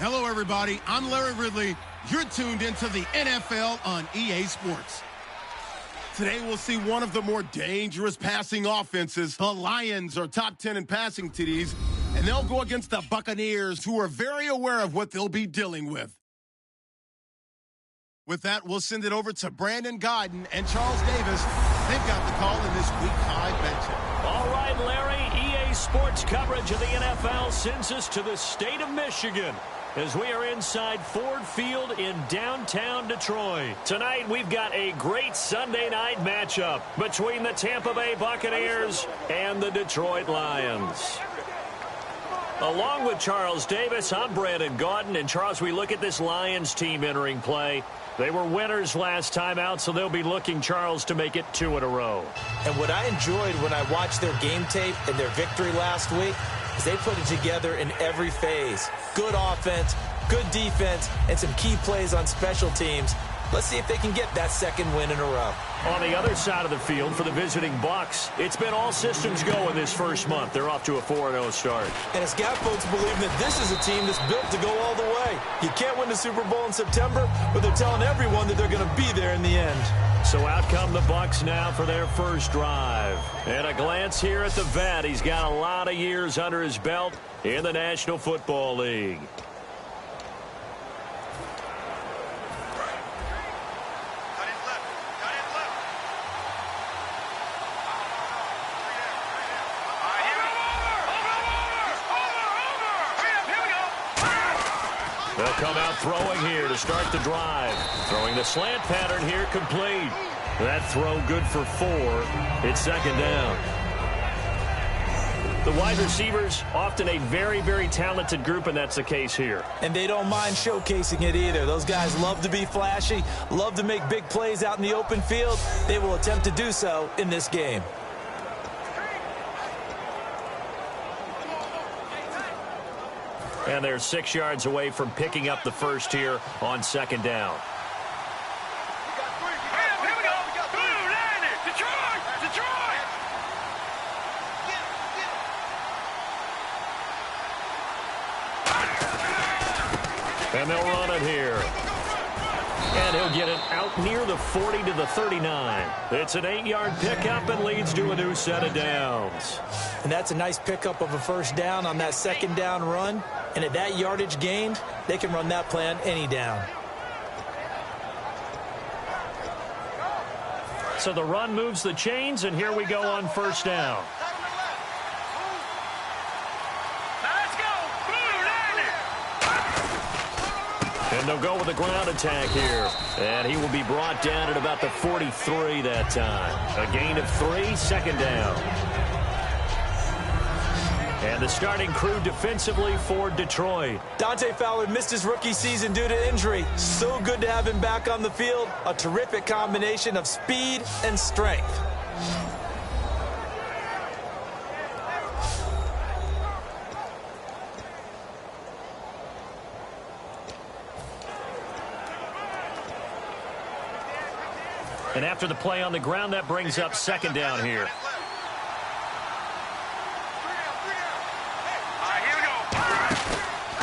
Hello, everybody. I'm Larry Ridley. You're tuned into the NFL on EA Sports. Today, we'll see one of the more dangerous passing offenses. The Lions are top 10 in passing TDs, and they'll go against the Buccaneers, who are very aware of what they'll be dealing with. With that, we'll send it over to Brandon Godden and Charles Davis. They've got the call in this Week 5 matchup. All right, Larry, EA Sports coverage of the NFL sends us to the state of Michigan as we are inside Ford Field in downtown Detroit. Tonight, we've got a great Sunday night matchup between the Tampa Bay Buccaneers and the Detroit Lions. Along with Charles Davis, I'm Brandon Godden. And, Charles, we look at this Lions team entering play. They were winners last time out, so they'll be looking, Charles, to make it 2 in a row. And what I enjoyed when I watched their game tape and their victory last week is they put it together in every phase. Good offense, good defense, and some key plays on special teams. Let's see if they can get that second win in a row. On the other side of the field for the visiting Bucs, it's been all systems go in this first month. They're off to a 4-0 start. And it's got folks believing that this is a team that's built to go all the way. You can't win the Super Bowl in September, but they're telling everyone that they're going to be there in the end. So out come the Bucs now for their first drive. And a glance here at the vet. He's got a lot of years under his belt in the National Football League. They'll come out throwing here to start the drive. Throwing the slant pattern here, complete. That throw good for 4. It's second down. The wide receivers, often a very, very talented group, and that's the case here. And they don't mind showcasing it either. Those guys love to be flashy, love to make big plays out in the open field. They will attempt to do so in this game. And they're 6 yards away from picking up the first here on second down. Here we go. Detroit. And they'll run it here. And he'll get it out near the 40 to the 39. It's an 8-yard pickup and leads to a new set of downs. And that's a nice pickup of a first down on that second down run. And at that yardage gained, they can run that play on any down. So the run moves the chains, and here we go on first down. And they'll go with a ground attack here. And he will be brought down at about the 43 that time. A gain of 3, second down. And the starting crew defensively for Detroit. Dante Fowler missed his rookie season due to injury. So good to have him back on the field. A terrific combination of speed and strength. And after the play on the ground, that brings up second down here.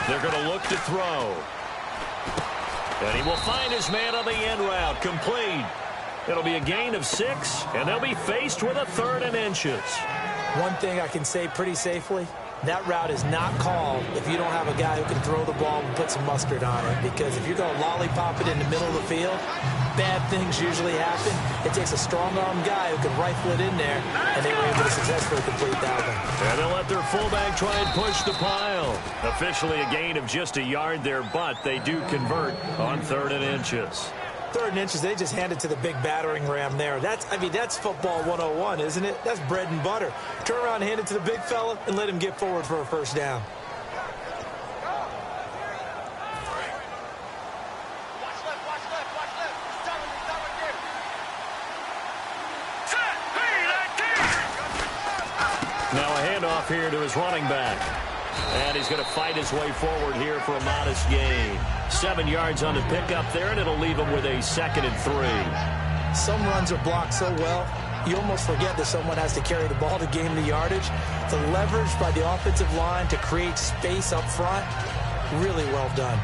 They're going to look to throw. And he will find his man on the end route. Complete. It'll be a gain of 6, and they'll be faced with a 3rd and inches. One thing I can say pretty safely, that route is not called if you don't have a guy who can throw the ball and put some mustard on it. Because if you're going to lollipop it in the middle of the field, bad things usually happen. It takes a strong-arm guy who can rifle it in there, and they were able to successfully complete that one. And they'll let their fullback try and push the pile. Officially a gain of just a yard there, but they do convert on 3rd and inches. 3rd and inches, they just hand it to the big battering ram there. That's football 101, isn't it? That's bread and butter. Turn around and hand it to the big fella and let him get forward for a first down. Now a handoff here to his running back. And he's going to fight his way forward here for a modest gain. 7 yards on the pickup there, and it'll leave him with a 2nd and 3. Some runs are blocked so well, you almost forget that someone has to carry the ball to gain the yardage. The leverage by the offensive line to create space up front, Really well done.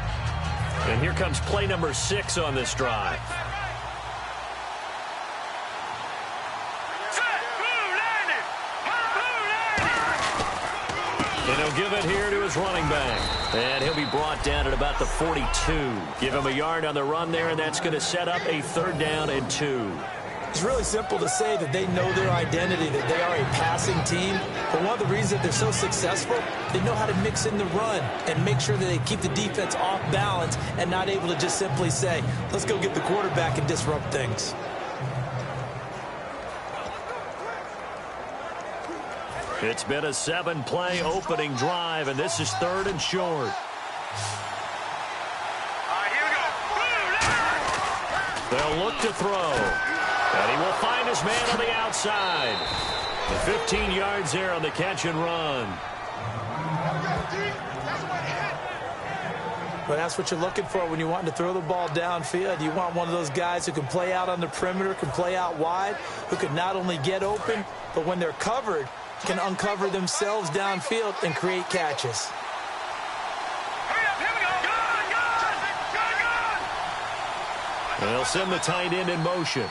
And here comes play number 6 on this drive. And he'll give it here to his running back. And he'll be brought down at about the 42. Give him a yard on the run there, and that's going to set up a 3rd down and 2. It's really simple to say that they know their identity, that they are a passing team. But one of the reasons that they're so successful, they know how to mix in the run and make sure that they keep the defense off balance and not able to just simply say, let's go get the quarterback and disrupt things. It's been a 7-play opening drive, and this is 3rd and short. They'll look to throw. And he will find his man on the outside. And 15 yards there on the catch and run. But that's what you're looking for when you want to throw the ball downfield. You want one of those guys who can play out on the perimeter, can play out wide, who can not only get open, but when they're covered, can uncover themselves downfield and create catches. And they'll send the tight end in motion.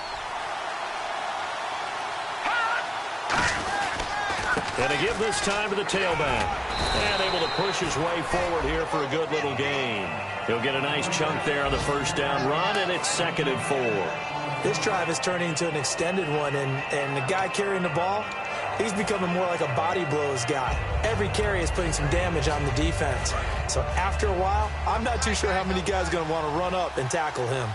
And to give this time to the tailback. And able to push his way forward here for a good little gain. He'll get a nice chunk there on the 1st down run, and it's 2nd and 4. This drive is turning into an extended one, and the guy carrying the ball, he's becoming more like a body blows guy. Every carry is putting some damage on the defense. So after a while, I'm not too sure how many guys are going to want to run up and tackle him.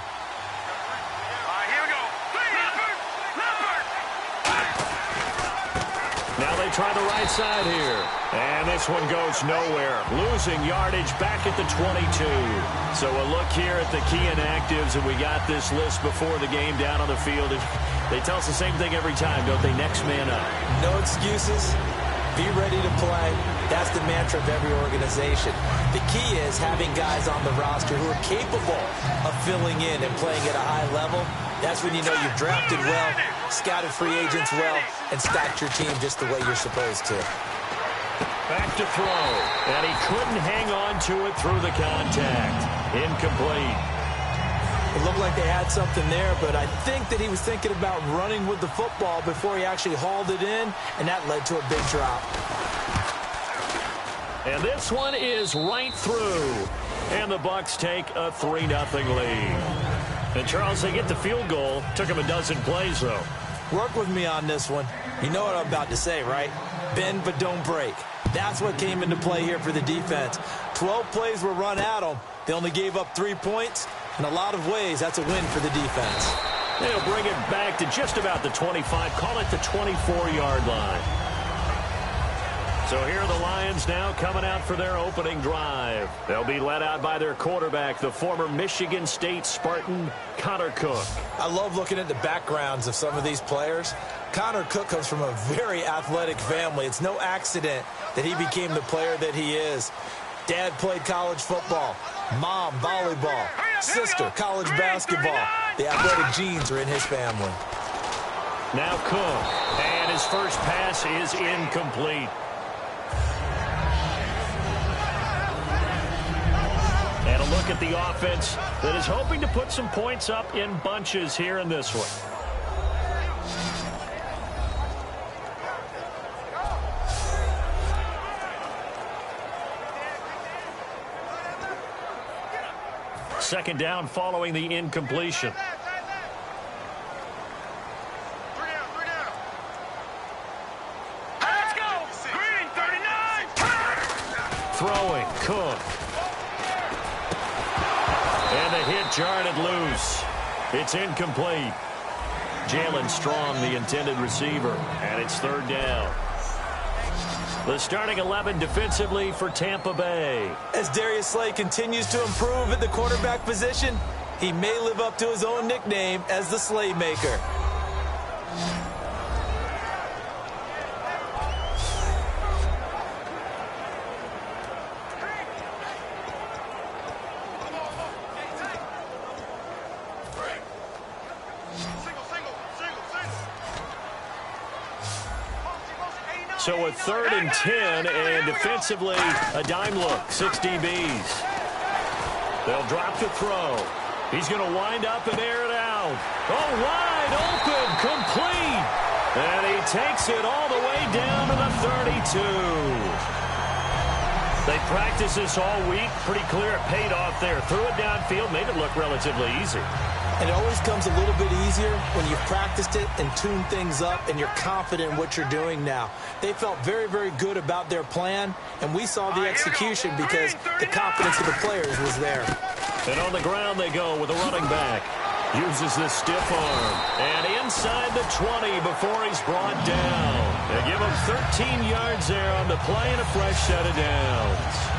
Now they try the right side here. And this one goes nowhere. Losing yardage back at the 22. So a look here at the key inactives, and we got this list before the game down on the field. They tell us the same thing every time, don't they? Next man up. No excuses. Be ready to play. That's the mantra of every organization. The key is having guys on the roster who are capable of filling in and playing at a high level. That's when you know you've drafted well, scouted free agents well, and stacked your team just the way you're supposed to. Back to throw. And he couldn't hang on to it through the contact. Incomplete. It looked like they had something there, but I think that he was thinking about running with the football before he actually hauled it in, and that led to a big drop. And this one is right through. And the Bucs take a 3-0 lead. And, Charles, they get the field goal. Took him a dozen plays, though. Work with me on this one. You know what I'm about to say, right? Bend but don't break. That's what came into play here for the defense. 12 plays were run at them. They only gave up 3 points. In a lot of ways, that's a win for the defense. They'll bring it back to just about the 25. Call it the 24-yard line. So here are the Lions now coming out for their opening drive. They'll be led out by their quarterback, the former Michigan State Spartan, Connor Cook. I love looking at the backgrounds of some of these players. Connor Cook comes from a very athletic family. It's no accident that he became the player that he is. Dad played college football. Mom, volleyball. Sister, college basketball. The athletic genes are in his family. Now Cook. And his first pass is incomplete. And a look at the offense that is hoping to put some points up in bunches here in this one. Second down following the incompletion. Let's go! Green 39! Throwing, Cook. And the hit jarred it loose. It's incomplete. Jalen Strong, the intended receiver, and it's 3rd down. The starting 11 defensively for Tampa Bay. As Darius Slay continues to improve at the quarterback position, he may live up to his own nickname as the Slaymaker. So a 3rd and 10, and defensively, a dime look, 6 DBs. They'll drop to throw. He's going to wind up and air it out. Oh, wide open, complete. And he takes it all the way down to the 32. They practiced this all week. Pretty clear it paid off there. Threw it downfield, made it look relatively easy. And it always comes a little bit easier when you've practiced it and tuned things up and you're confident in what you're doing now. They felt very, very good about their plan, and we saw the execution because the confidence of the players was there. And on the ground they go with a running back. Uses the stiff arm. And inside the 20 before he's brought down. They give him 13 yards there on the play and a fresh set of downs.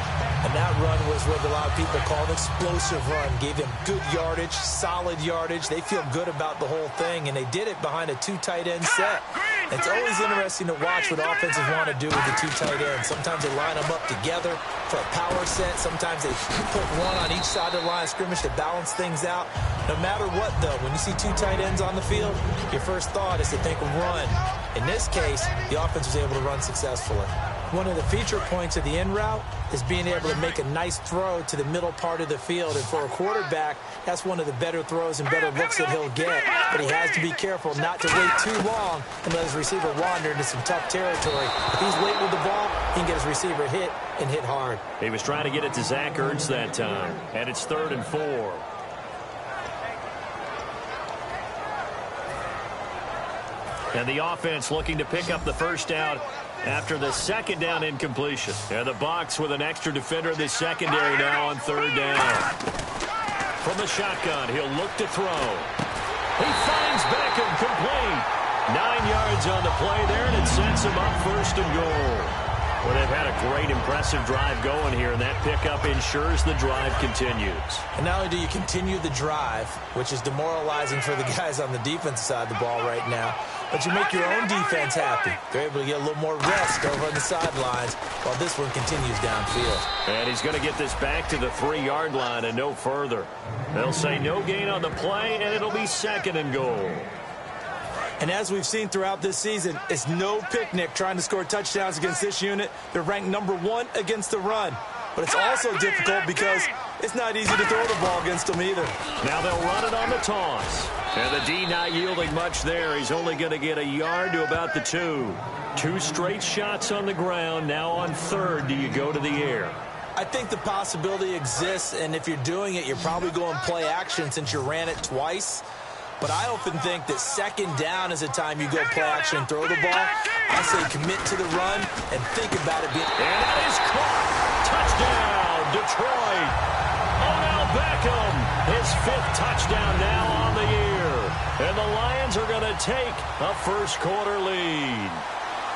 And that run was what a lot of people call an explosive run. Gave them good yardage, solid yardage. They feel good about the whole thing, and they did it behind a 2 tight end set. It's always interesting to watch what offenses want to do with the 2 tight ends. Sometimes they line them up together for a power set. Sometimes they put one on each side of the line of scrimmage to balance things out. No matter what, though, when you see 2 tight ends on the field, your first thought is to think run. In this case, the offense was able to run successfully. One of the feature points of the in route is being able to make a nice throw to the middle part of the field. And for a quarterback, that's one of the better throws and better looks that he'll get. But he has to be careful not to wait too long and let his receiver wander into some tough territory. If he's late with the ball, he can get his receiver hit and hit hard. He was trying to get it to Zach Ertz that time. And it's 3rd and 4. And the offense looking to pick up the first down after the 2nd down incompletion. And the Bucs with an extra defender in the secondary now on 3rd down. From the shotgun, he'll look to throw. He finds Beckham complete. 9 yards on the play there, and it sets him up 1st and goal. Well, they've had a great, impressive drive going here, and that pickup ensures the drive continues. And not only do you continue the drive, which is demoralizing for the guys on the defensive side of the ball right now, but you make your own defense happy. They're able to get a little more rest over on the sidelines while this one continues downfield. And he's going to get this back to the 3-yard line and no further. They'll say no gain on the play, and it'll be 2nd and goal. And as we've seen throughout this season, it's no picnic trying to score touchdowns against this unit. They're ranked number 1 against the run. But it's also difficult because it's not easy to throw the ball against them either. Now they'll run it on the toss. And the D not yielding much there. He's only going to get a yard to about the 2. 2 straight shots on the ground. Now on 3rd, do you go to the air? I think the possibility exists, and if you're doing it, you're probably going play action since you ran it twice. But I often think that 2nd down is a time you go play action and throw the ball. I say commit to the run and think about it being... And that is caught. Touchdown, Detroit. Odell Beckham, his 5th touchdown now on the year. And the Lions are going to take a first-quarter lead.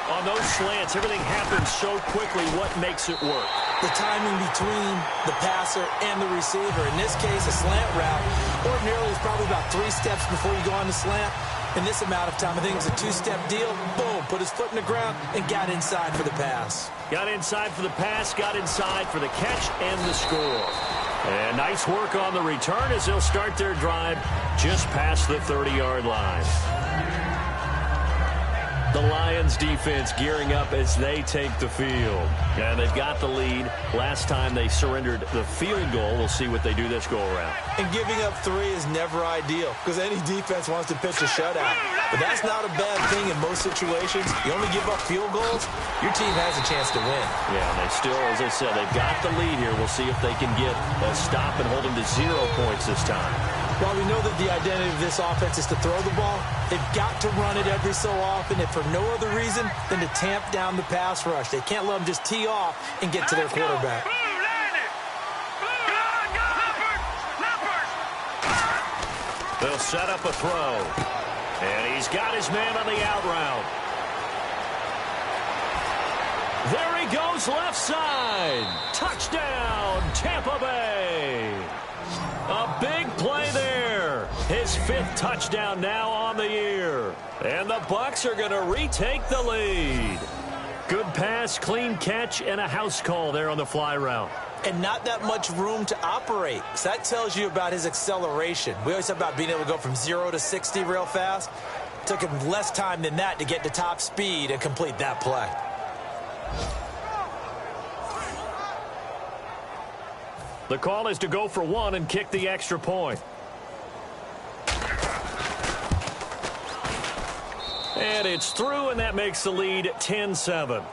On those slants, everything happens so quickly. What makes it work? The timing between the passer and the receiver. In this case, a slant route ordinarily is probably about 3 steps before you go on the slant. In this amount of time, I think it was a 2-step deal. Boom, put his foot in the ground and got inside for the pass. Got inside for the pass, got inside for the catch and the score. And nice work on the return as they'll start their drive just past the 30-yard line. The Lions defense gearing up as they take the field. And they've got the lead. Last time they surrendered the field goal. We'll see what they do this go-around. And giving up 3 is never ideal because any defense wants to pitch a shutout. But that's not a bad thing in most situations. You only give up field goals, your team has a chance to win. Yeah, and they still, as I said, they've got the lead here. We'll see if they can get a stop and hold them to 0 points this time. While we know that the identity of this offense is to throw the ball, they've got to run it every so often, if for no other reason than to tamp down the pass rush. They can't let them just tee off and get to their quarterback. They'll set up a throw. And he's got his man on the out route. There he goes left side. Touchdown, Tampa Bay. A big play there. His 5th touchdown now on the year. And the Bucs are going to retake the lead. Good pass, clean catch, and a house call there on the fly route. And not that much room to operate. So that tells you about his acceleration. We always talk about being able to go from 0 to 60 real fast. It took him less time than that to get to top speed and complete that play. The call is to go for one and kick the extra point. And it's through, and that makes the lead 10-7.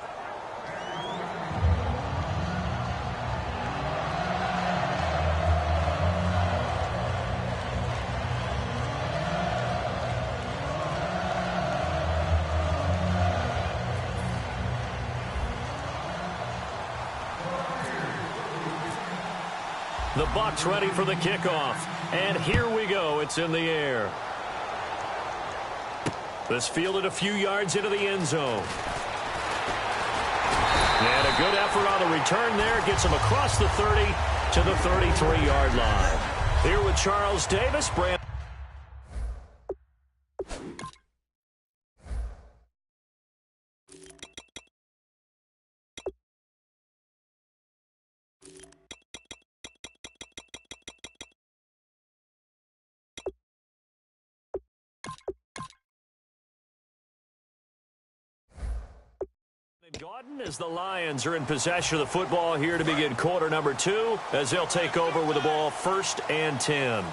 The Bucs ready for the kickoff. And here we go. It's in the air. This fielded a few yards into the end zone. And a good effort on the return there. Gets him across the 30 to the 33-yard line. Here with Charles Davis. Gordon, as the Lions are in possession of the football here to begin quarter number 2, as they'll take over with the ball 1st and 10.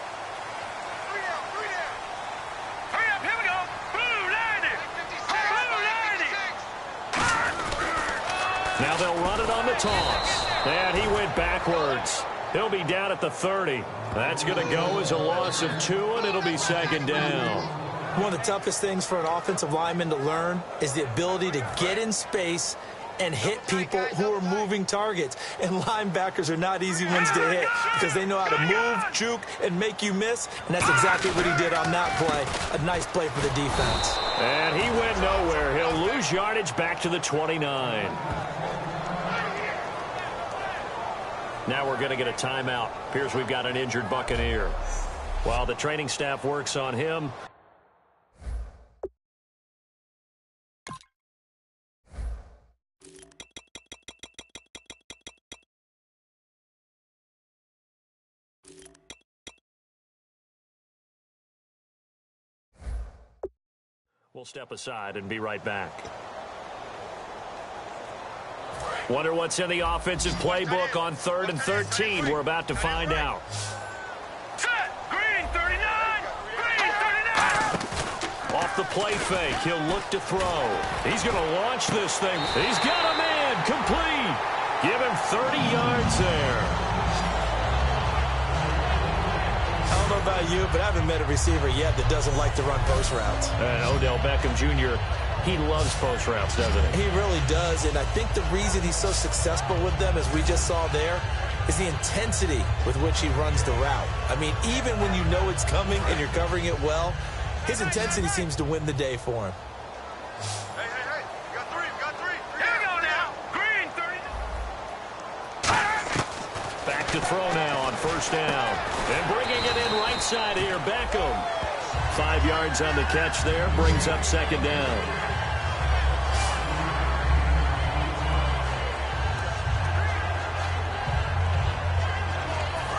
Now they'll run it on the toss. And he went backwards. He'll be down at the 30. That's going to go as a loss of 2, and it'll be 2nd down. One of the toughest things for an offensive lineman to learn is the ability to get in space and hit people who are moving targets. And linebackers are not easy ones to hit because they know how to move, juke, and make you miss. And that's exactly what he did on that play. A nice play for the defense. And he went nowhere. He'll lose yardage back to the 29. Now we're going to get a timeout. Appears we've got an injured Buccaneer. While the training staff works on him, we'll step aside and be right back. Wonder what's in the offensive playbook on 3rd and 13. We're about to find out. Set. Green 39. Green 39. Off the play fake, he'll look to throw. He's going to launch this thing. He's got a man. Complete. Give him 30 yards there. I don't know about you, but I haven't met a receiver yet that doesn't like to run post routes. And Odell Beckham Jr., he loves post routes, doesn't he? He really does, and I think the reason he's so successful with them, as we just saw there, is the intensity with which he runs the route. I mean, even when you know it's coming and you're covering it well, his intensity seems to win the day for him. Hey, you got three. Here we go now. Green 30. Back to throw now on 1st down. And bringing it in right side here, Beckham. 5 yards on the catch there, brings up 2nd down.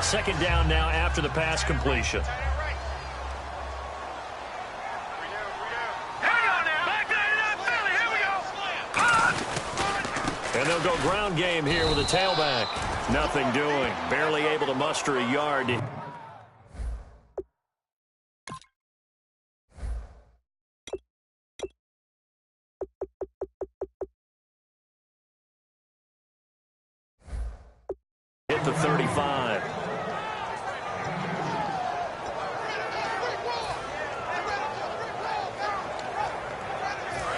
2nd down now after the pass completion. And they'll go ground game here with a tailback. Nothing doing. Barely able to muster a yard. Hit the 35.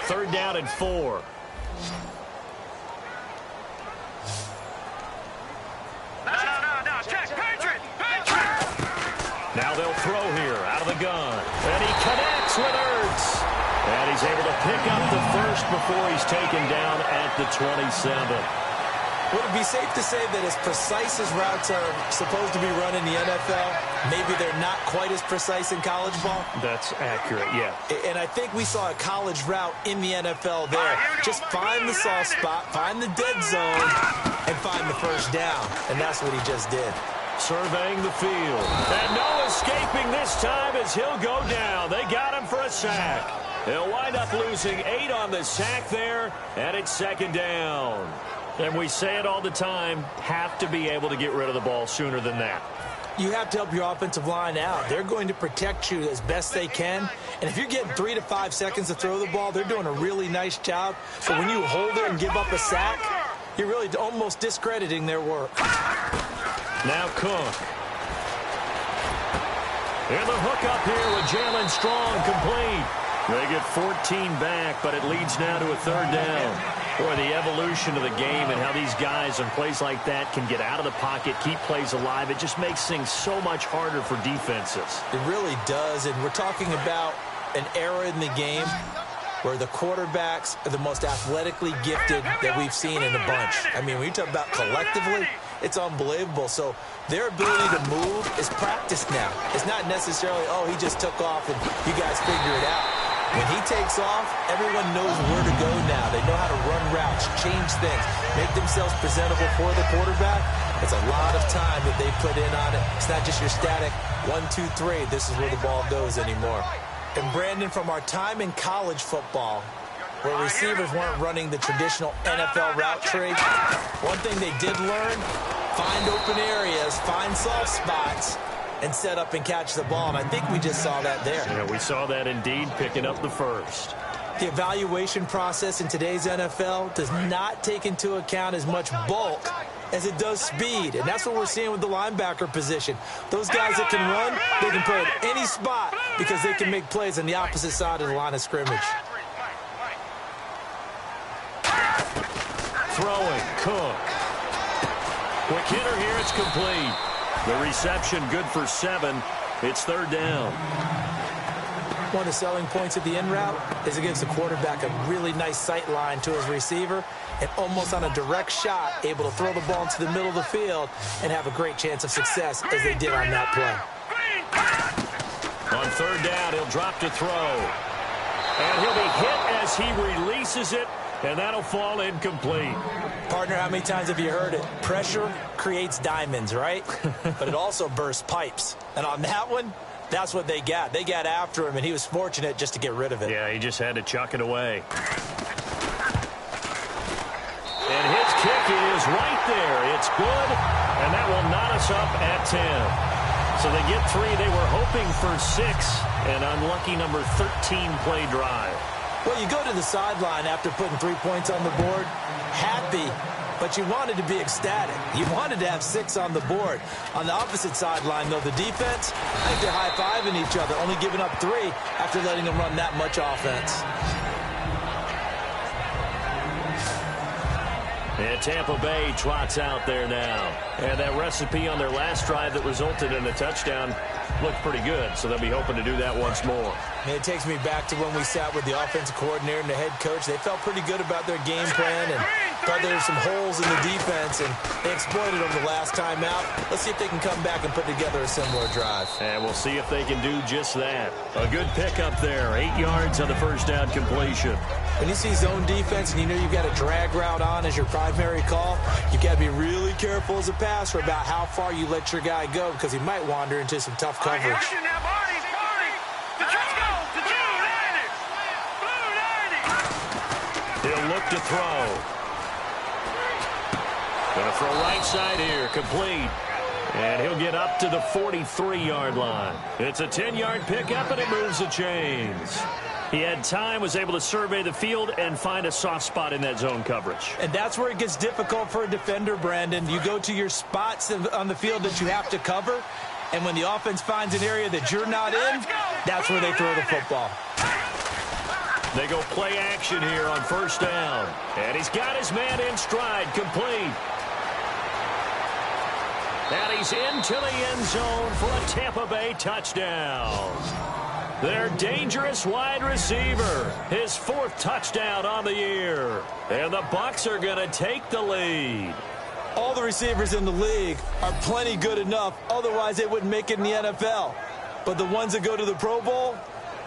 Third down and 4. Now they'll throw here out of the gun. And he connects with Ertz. And he's able to pick up the first before he's taken down at the 27. Would it be safe to say that as precise as routes are supposed to be run in the NFL, maybe they're not quite as precise in college ball? That's accurate, yeah. And I think we saw a college route in the NFL there. Just find the soft spot, find the dead zone, and find the first down. And that's what he just did. Surveying the field. And no escaping this time as he'll go down. They got him for a sack. They'll wind up losing 8 on the sack there, and it's second down. And we say it all the time, have to be able to get rid of the ball sooner than that. You have to help your offensive line out. They're going to protect you as best they can. And if you're getting 3 to 5 seconds to throw the ball, they're doing a really nice job. But when you hold it and give up a sack, you're really almost discrediting their work. Now Cook. And the hook up here with Jalen Strong, complete. They get 14 back, but it leads now to a third down. Boy, the evolution of the game and how these guys on plays like that can get out of the pocket, keep plays alive, it just makes things so much harder for defenses. It really does, and we're talking about an era in the game where the quarterbacks are the most athletically gifted that we've seen in a bunch. I mean, when you talk about collectively, it's unbelievable. So their ability to move is practiced now. It's not necessarily, oh, he just took off and you guys figure it out. When he takes off, everyone knows where to go now. They know how to run routes, change things, make themselves presentable for the quarterback. It's a lot of time that they put in on it. It's not just your static 1, 2, 3. This is where the ball goes anymore. And Brandon, from our time in college football, where receivers weren't running the traditional NFL route tree, one thing they did learn, find open areas, find soft spots, and set up and catch the ball. And I think we just saw that there. Yeah, we saw that indeed, picking up the first. The evaluation process in today's NFL does not take into account as much bulk as it does speed. And that's what we're seeing with the linebacker position. Those guys that can run, they can play at any spot because they can make plays on the opposite side of the line of scrimmage. Throwing, Cook. Quick hitter here, it's complete. The reception good for 7. It's third down. One of the selling points of the in route is it gives the quarterback a really nice sight line to his receiver and almost on a direct shot able to throw the ball into the middle of the field and have a great chance of success as they did on that play. On third down, he'll drop to throw. And he'll be hit as he releases it, and that'll fall incomplete. Partner, how many times have you heard it? Pressure creates diamonds, right? But it also bursts pipes. And on that one, that's what they got. They got after him, and he was fortunate just to get rid of it. Yeah, he just had to chuck it away. And his kick is right there. It's good, and that will knot us up at 10. So they get 3. They were hoping for 6, an unlucky number 13 play drive. Well, you go to the sideline after putting 3 points on the board, happy, but you wanted to be ecstatic. You wanted to have 6 on the board. On the opposite sideline, though, the defense, I think they're high-fiving each other, only giving up 3 after letting them run that much offense. And Tampa Bay trots out there now. And that recipe on their last drive that resulted in a touchdown looked pretty good, so they'll be hoping to do that once more. And it takes me back to when we sat with the offensive coordinator and the head coach. They felt pretty good about their game plan and thought there were some holes in the defense, and they exploited them the last time out. Let's see if they can come back and put together a similar drive. And we'll see if they can do just that. A good pickup there, 8 yards on the first down completion. When you see zone defense and you know you've got a drag route on as your primary call, you've got to be really careful as a passer about how far you let your guy go because he might wander into some tough coverage. He'll look to throw. Going to throw right side here, complete. And he'll get up to the 43-yard line. It's a 10-yard pickup, and it moves the chains. He had time, was able to survey the field and find a soft spot in that zone coverage. And that's where it gets difficult for a defender, Brandon. You go to your spots on the field that you have to cover, and when the offense finds an area that you're not in, that's where they throw the football. They go play action here on first down. And he's got his man in stride, complete. And he's into the end zone for a Tampa Bay touchdown. Their dangerous wide receiver, his 4th touchdown on the year. And the Bucs are going to take the lead. All the receivers in the league are plenty good enough, otherwise they wouldn't make it in the NFL. But the ones that go to the Pro Bowl,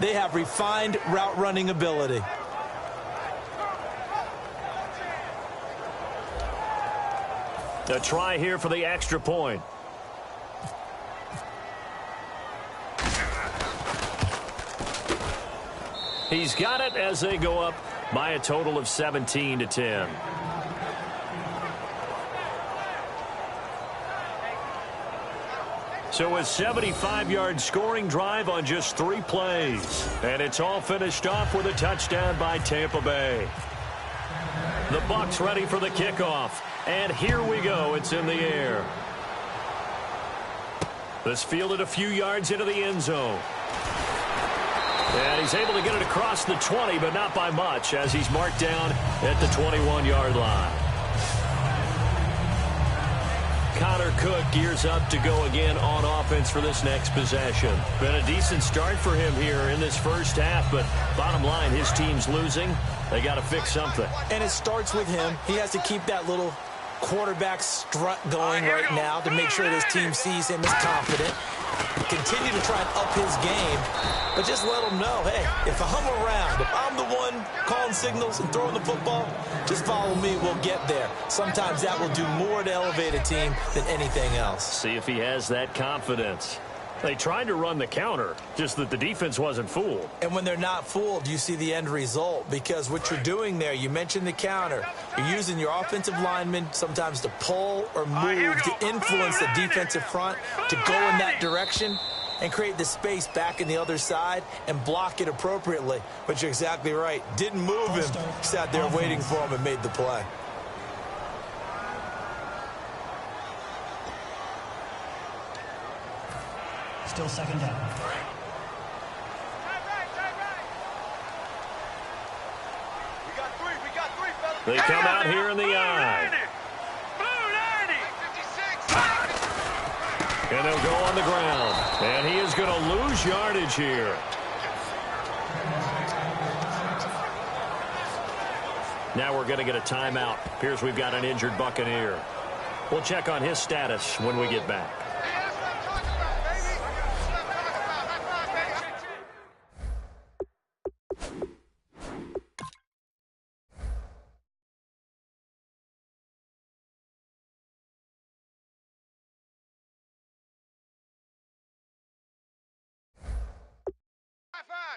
they have refined route running ability. A try here for the extra point. He's got it as they go up by a total of 17-10. So a 75-yard scoring drive on just 3 plays. And it's all finished off with a touchdown by Tampa Bay. The Bucs ready for the kickoff. And here we go. It's in the air. This fielded a few yards into the end zone. And he's able to get it across the 20, but not by much, as he's marked down at the 21-yard line. Connor Cook gears up to go again on offense for this next possession. Been a decent start for him here in this first half, but bottom line, his team's losing. They got to fix something. And it starts with him. He has to keep that little quarterback strut going right now to make sure that his team sees him as confident. Continue to try and up his game, but just let him know, hey, if I'm around, if I'm the one calling signals and throwing the football, just follow me, we'll get there. Sometimes that will do more to elevate a team than anything else. See if he has that confidence. They tried to run the counter, just that the defense wasn't fooled. And when they're not fooled, you see the end result, because what you're doing there, you mentioned the counter. You're using your offensive linemen sometimes to pull or move to influence the defensive front to go in that direction and create the space back in the other side and block it appropriately. But you're exactly right. Didn't move him. Sat there waiting for him and made the play. Still second down. We got three, fellas. They come out here in the eye. And they'll go on the ground. And he is going to lose yardage here. Now we're going to get a timeout. Appears we've got an injured Buccaneer. We'll check on his status when we get back.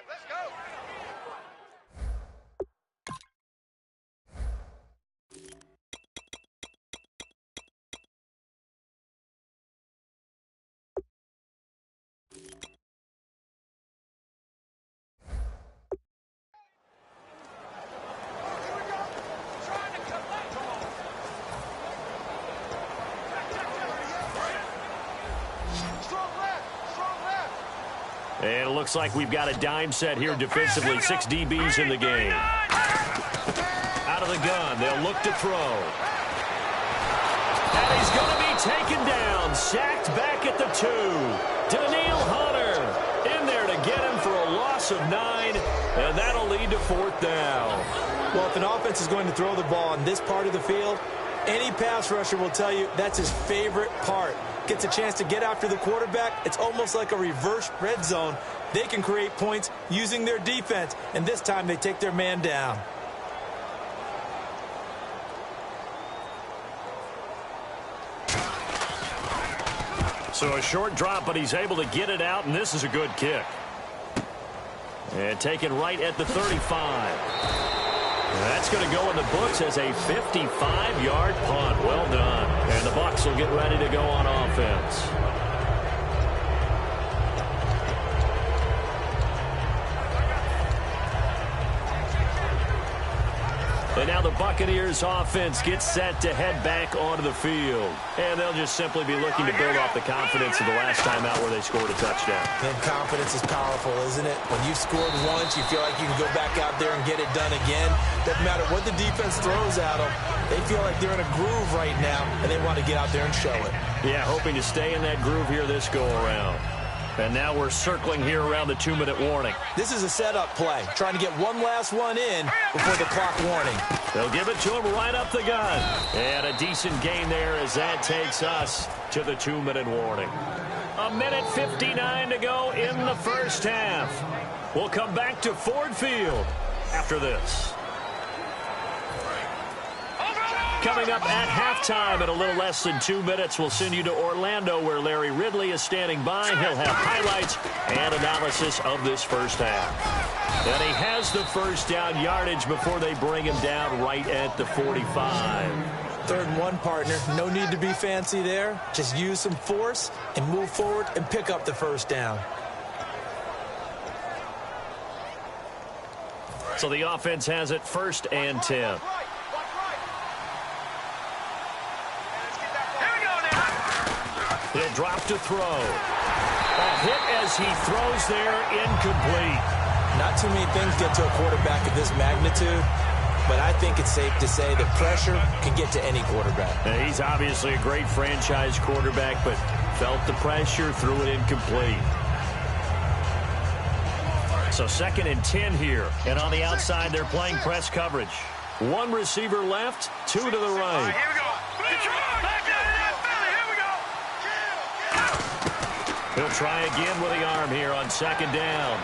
Let's go. And it looks like we've got a dime set here defensively. 6 DBs in the game. Out of the gun. They'll look to throw. And he's going to be taken down. Sacked back at the 2. Daniil Hunter in there to get him for a loss of 9. And that'll lead to 4th down. Well, if an offense is going to throw the ball on this part of the field, any pass rusher will tell you that's his favorite part. Gets a chance to get after the quarterback. It's almost like a reverse red zone. They can create points using their defense, and this time they take their man down. So a short drop, but he's able to get it out, and this is a good kick. And taken right at the 35. That's going to go in the books as a 55-yard punt. Well done. And the Bucs will get ready to go on offense. And now the Buccaneers offense gets set to head back onto the field. And they'll just simply be looking to build off the confidence of the last time out where they scored a touchdown. And confidence is powerful, isn't it? When you've scored once, you feel like you can go back out there and get it done again. Doesn't matter what the defense throws at them. They feel like they're in a groove right now, and they want to get out there and show it. Yeah, hoping to stay in that groove here this go-around. And now we're circling here around the 2-minute warning. This is a setup play, trying to get one last one in before the clock warning. They'll give it to him right up the gun. And a decent gain there as that takes us to the 2-minute warning. 1:59 to go in the first half. We'll come back to Ford Field after this. coming up at halftime in a little less than 2 minutes. We'll send you to Orlando, where Larry Ridley is standing by. He'll have highlights and analysis of this first half. And he has the first down yardage before they bring him down right at the 45. 3rd and 1, partner. No need to be fancy there. Just use some force and move forward and pick up the first down. So the offense has it 1st and 10. He'll drop to throw. A hit as he throws there, incomplete. Not too many things get to a quarterback of this magnitude, but I think it's safe to say that pressure can get to any quarterback. Now, he's obviously a great franchise quarterback, but felt the pressure, threw it incomplete. So 2nd and 10 here. And on the outside, they're playing press coverage. 1 receiver left, 2 to the right. All right, here we go. Back out of that, Philly. Here we go. He'll try again with the arm here on 2nd down.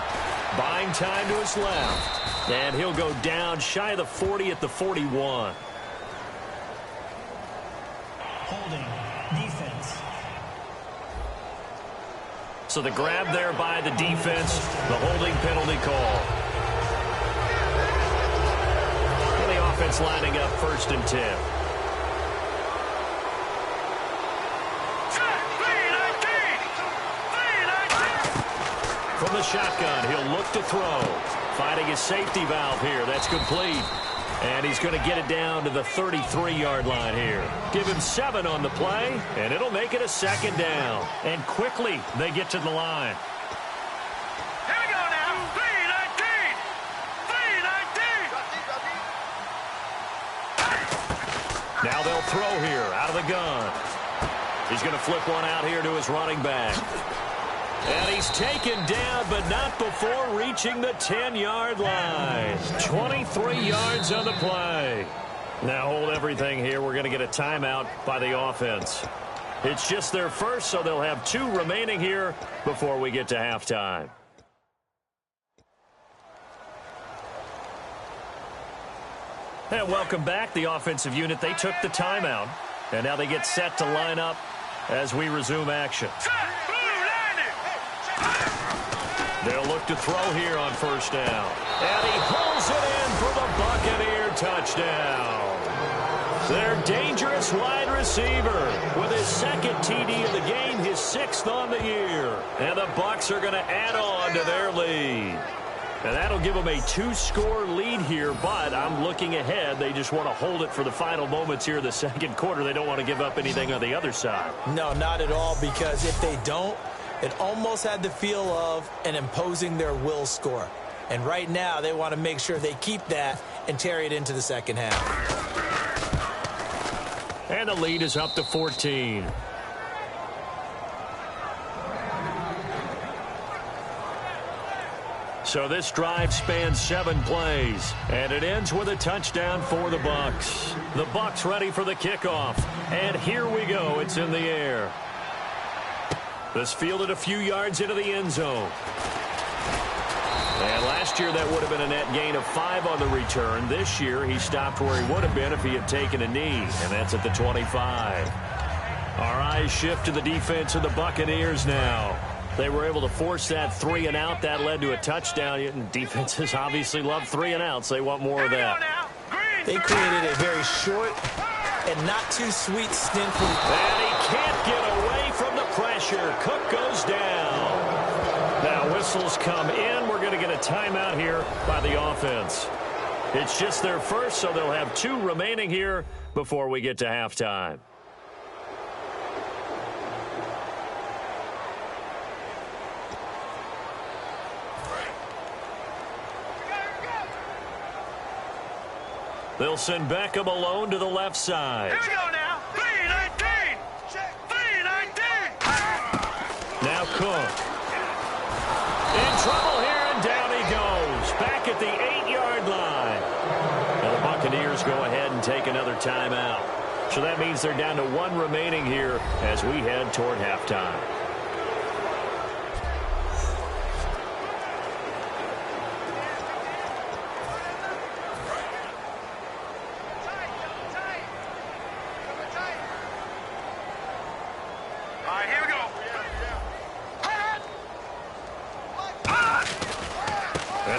Buying time to his left. And he'll go down shy of the 40 at the 41. Holding. Defense. So the grab there by the defense, the holding penalty call. And the offense lining up 1st and 10. From the shotgun, he'll look to throw. Finding his safety valve here. That's complete. And he's going to get it down to the 33-yard line here. Give him 7 on the play, and it'll make it a 2nd down. And quickly, they get to the line. Here we go now. 3-19. 3-19. Now they'll throw here out of the gun. He's going to flip one out here to his running back. And he's taken down, but not before reaching the 10-yard line. 23 yards on the play. Now hold everything here. We're going to get a timeout by the offense. It's just their first, so they'll have 2 remaining here before we get to halftime. And welcome back. The offensive unit, they took the timeout. And now they get set to line up as we resume action. They'll look to throw here on 1st down. And he pulls it in for the Buccaneer touchdown. Their dangerous wide receiver with his 2nd TD of the game, his 6th on the year. And the Bucs are going to add on to their lead. And that'll give them a 2-score lead here, but I'm looking ahead. They just want to hold it for the final moments here in the 2nd quarter. They don't want to give up anything on the other side. No, not at all, because if they don't, it almost had the feel of an imposing their will score. And right now, they want to make sure they keep that and carry it into the 2nd half. And the lead is up to 14. So this drive spans 7 plays, and it ends with a touchdown for the Bucs. The Bucs ready for the kickoff. And here we go. It's in the air. This fielded a few yards into the end zone. And last year that would have been a net gain of 5 on the return. This year he stopped where he would have been if he had taken a knee, and that's at the 25. Our eyes shift to the defense of the Buccaneers now. They were able to force that 3 and out. That led to a touchdown. And defenses obviously love 3 and outs. They want more of that. They created a very short and not too sweet stint. And he can't get away from the pressure. Cook goes down. Now whistles come in. We're going to get a timeout here by the offense. It's just their first, so they'll have 2 remaining here before we get to halftime. They'll send Beckham alone to the left side. Here we go now. 3-19. 3-19. Now Cook. In trouble here, and down he goes. Back at the 8-yard line. Now the Buccaneers go ahead and take another timeout. So that means they're down to 1 remaining here as we head toward halftime.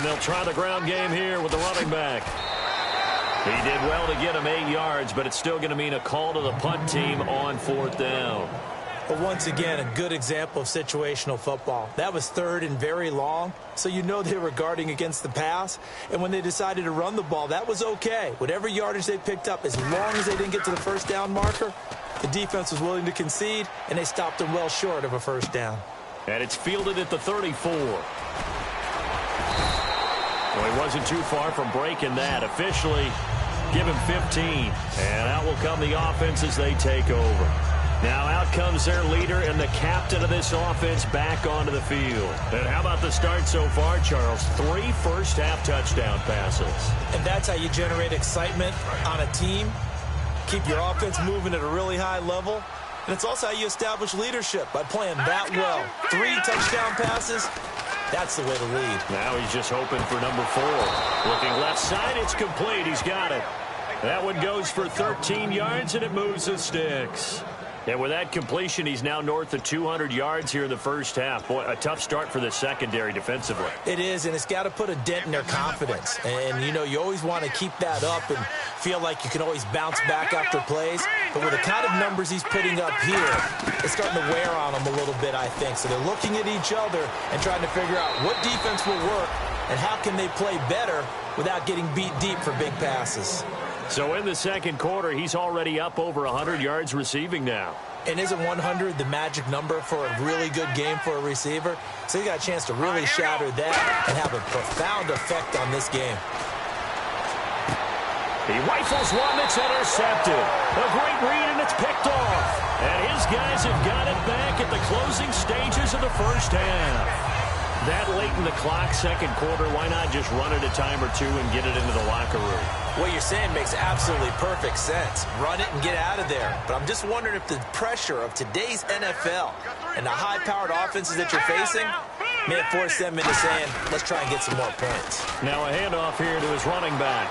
And they'll try the ground game here with the running back. He did well to get him 8 yards, but it's still going to mean a call to the punt team on 4th down. But once again, a good example of situational football. That was 3rd and very long, so you know they were guarding against the pass. And when they decided to run the ball, that was okay. Whatever yardage they picked up, as long as they didn't get to the 1st down marker, the defense was willing to concede, and they stopped them well short of a 1st down. And it's fielded at the 34. Well, he wasn't too far from breaking that. Officially, give him 15. And out will come the offense as they take over. Now out comes their leader and the captain of this offense back onto the field. And how about the start so far, Charles? 3 first-half touchdown passes. And that's how you generate excitement on a team. Keep your offense moving at a really high level. And it's also how you establish leadership by playing that well. 3 touchdown passes. That's the way to lead. Now he's just hoping for number 4. Looking left side, it's complete. He's got it. That one goes for 13 yards, and it moves the sticks. And with that completion, he's now north of 200 yards here in the first half. Boy, a tough start for the secondary defensively. It is, and it's got to put a dent in their confidence. And, you know, you always want to keep that up and feel like you can always bounce back after plays. But with the kind of numbers he's putting up here, it's starting to wear on them a little bit, I think. So they're looking at each other and trying to figure out what defense will work and how can they play better without getting beat deep for big passes. So in the second quarter, he's already up over 100 yards receiving now. And isn't 100 the magic number for a really good game for a receiver? So he got a chance to really shatter that and have a profound effect on this game. He rifles one that's intercepted. A great read, and it's picked off. And his guys have got it back at the closing stages of the first half. That late in the clock, second quarter, why not just run it a time or two and get it into the locker room? What you're saying makes absolutely perfect sense. Run it and get out of there. But I'm just wondering if the pressure of today's NFL and the high-powered offenses that you're facing may have forced them into saying, let's try and get some more points. Now a handoff here to his running back.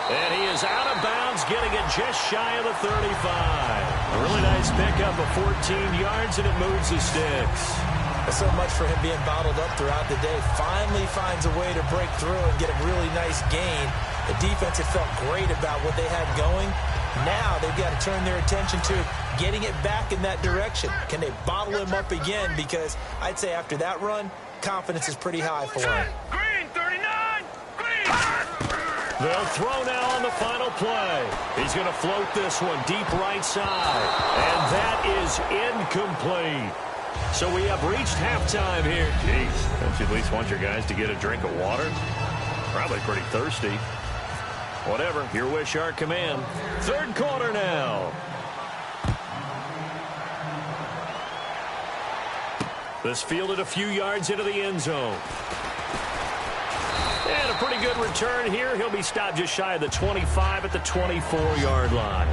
And he is out of bounds, getting it just shy of the 35. A really nice pickup of 14 yards, and it moves the sticks. So much for him being bottled up throughout the day. Finally finds a way to break through and get a really nice gain. The defense had felt great about what they had going. Now they've got to turn their attention to getting it back in that direction. Can they bottle him up again? Because I'd say after that run, confidence is pretty high for him. Green, 39! Green! They'll throw now on the final play. He's going to float this one deep right side. And that is incomplete. So we have reached halftime here. Jeez, don't you at least want your guys to get a drink of water? Probably pretty thirsty. Whatever, your wish, our command. Third quarter now. This fielded a few yards into the end zone. And a pretty good return here. He'll be stopped just shy of the 25 at the 24-yard line.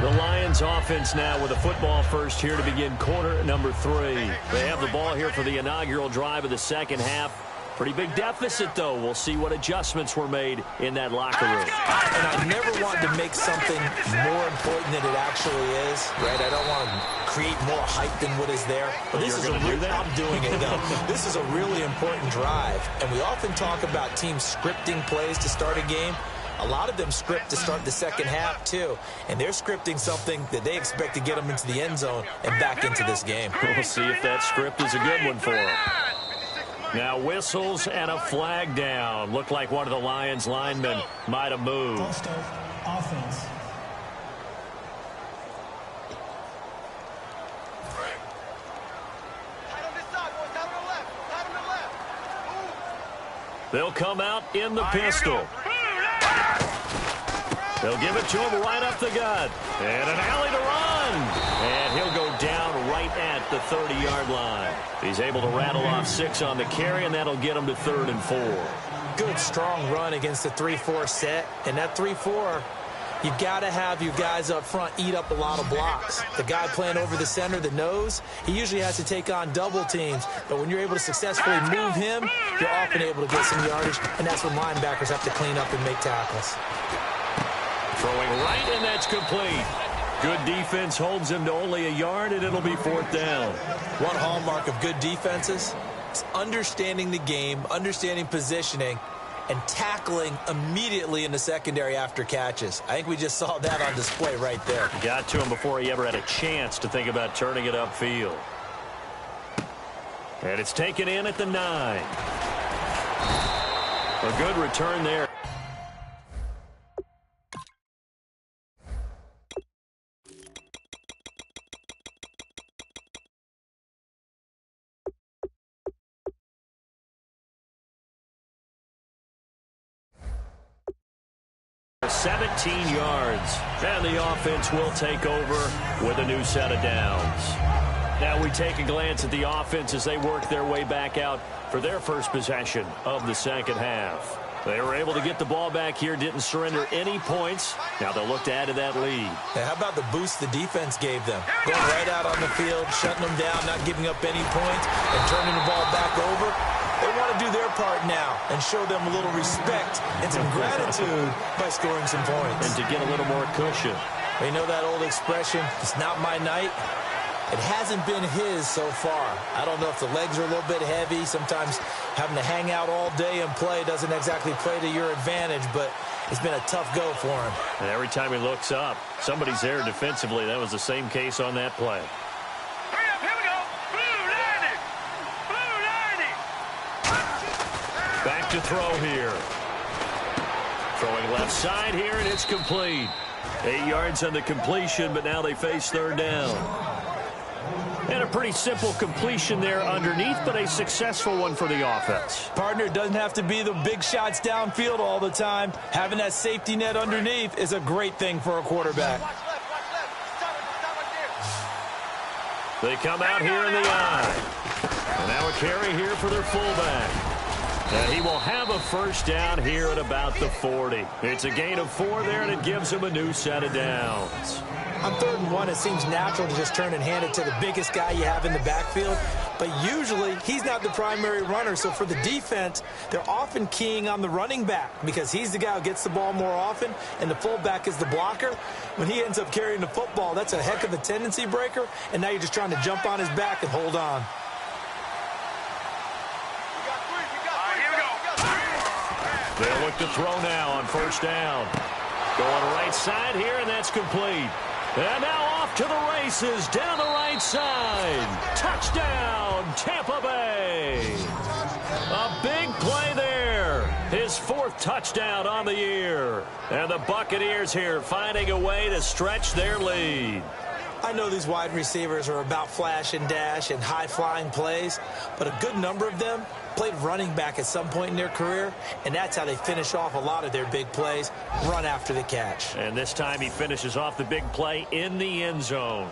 The Lions offense now with a football first here to begin quarter number 3. They have the ball here for the inaugural drive of the second half. Pretty big deficit, though. We'll see what adjustments were made in that locker room. And I never want to make something more important than it actually is, right? I don't want to create more hype than what is there. But this is I'm doing it, though. This is a really important drive. And we often talk about teams scripting plays to start a game. A lot of them script to start the second half, too. And they're scripting something that they expect to get them into the end zone and back into this game. We'll see if that script is a good one for them. Now whistles and a flag down. Looked like one of the Lions linemen might have moved. First offense. They'll come out in the pistol. They'll give it to him right up the gut. And an alley to run. And he'll go down right at the 30-yard line. He's able to rattle off 6 on the carry, and that'll get him to 3rd and 4. Good, strong run against the 3-4 set. And that 3-4, you've got to have your guys up front eat up a lot of blocks. The guy playing over the center, the nose, he usually has to take on double teams. But when you're able to successfully move him, you're often able to get some yardage, and that's when linebackers have to clean up and make tackles. Throwing right, and that's complete. Good defense holds him to only a yard, and it'll be 4th down. One hallmark of good defenses is understanding the game, understanding positioning, and tackling immediately in the secondary after catches. I think we just saw that on display right there. Got to him before he ever had a chance to think about turning it upfield. And it's taken in at the 9. A good return there. For 17 yards. And the offense will take over with a new set of downs. Now we take a glance at the offense as they work their way back out for their first possession of the second half. They were able to get the ball back here, didn't surrender any points. Now they'll look to add to that lead. Hey, how about the boost the defense gave them? Going right out on the field, shutting them down, not giving up any points, and turning the ball back over. They want to do their part now and show them a little respect and some gratitude by scoring some points. And to get a little more cushion. You know that old expression, it's not my night? It hasn't been his so far. I don't know if the legs are a little bit heavy. Sometimes having to hang out all day and play doesn't exactly play to your advantage, but it's been a tough go for him. And every time he looks up, somebody's there defensively. That was the same case on that play. Hurry up, here we go. Blue 90. Blue 90. Back to throw here. Throwing left side here, and it's complete. 8 yards on the completion, but now they face 3rd down. And a pretty simple completion there underneath, but a successful one for the offense. Partner, doesn't have to be the big shots downfield all the time. Having that safety net underneath is a great thing for a quarterback. Watch left. Stop right there. They come out here in the eye. And now a carry here for their fullback. And he will have a first down here at about the 40. It's a gain of 4 there, and it gives him a new set of downs. On 3rd and 1, it seems natural to just turn and hand it to the biggest guy you have in the backfield. But usually, he's not the primary runner. So for the defense, they're often keying on the running back because he's the guy who gets the ball more often, and the fullback is the blocker. When he ends up carrying the football, that's a heck of a tendency breaker, and now you're just trying to jump on his back and hold on. They'll look to throw now on 1st down. Going right side here, and that's complete. And now off to the races down the right side. Touchdown, Tampa Bay. A big play there. His 4th touchdown on the year. And the Buccaneers here finding a way to stretch their lead. I know these wide receivers are about flash and dash and high-flying plays, but a good number of them played running back at some point in their career, and that's how they finish off a lot of their big plays, run after the catch. And this time he finishes off the big play in the end zone.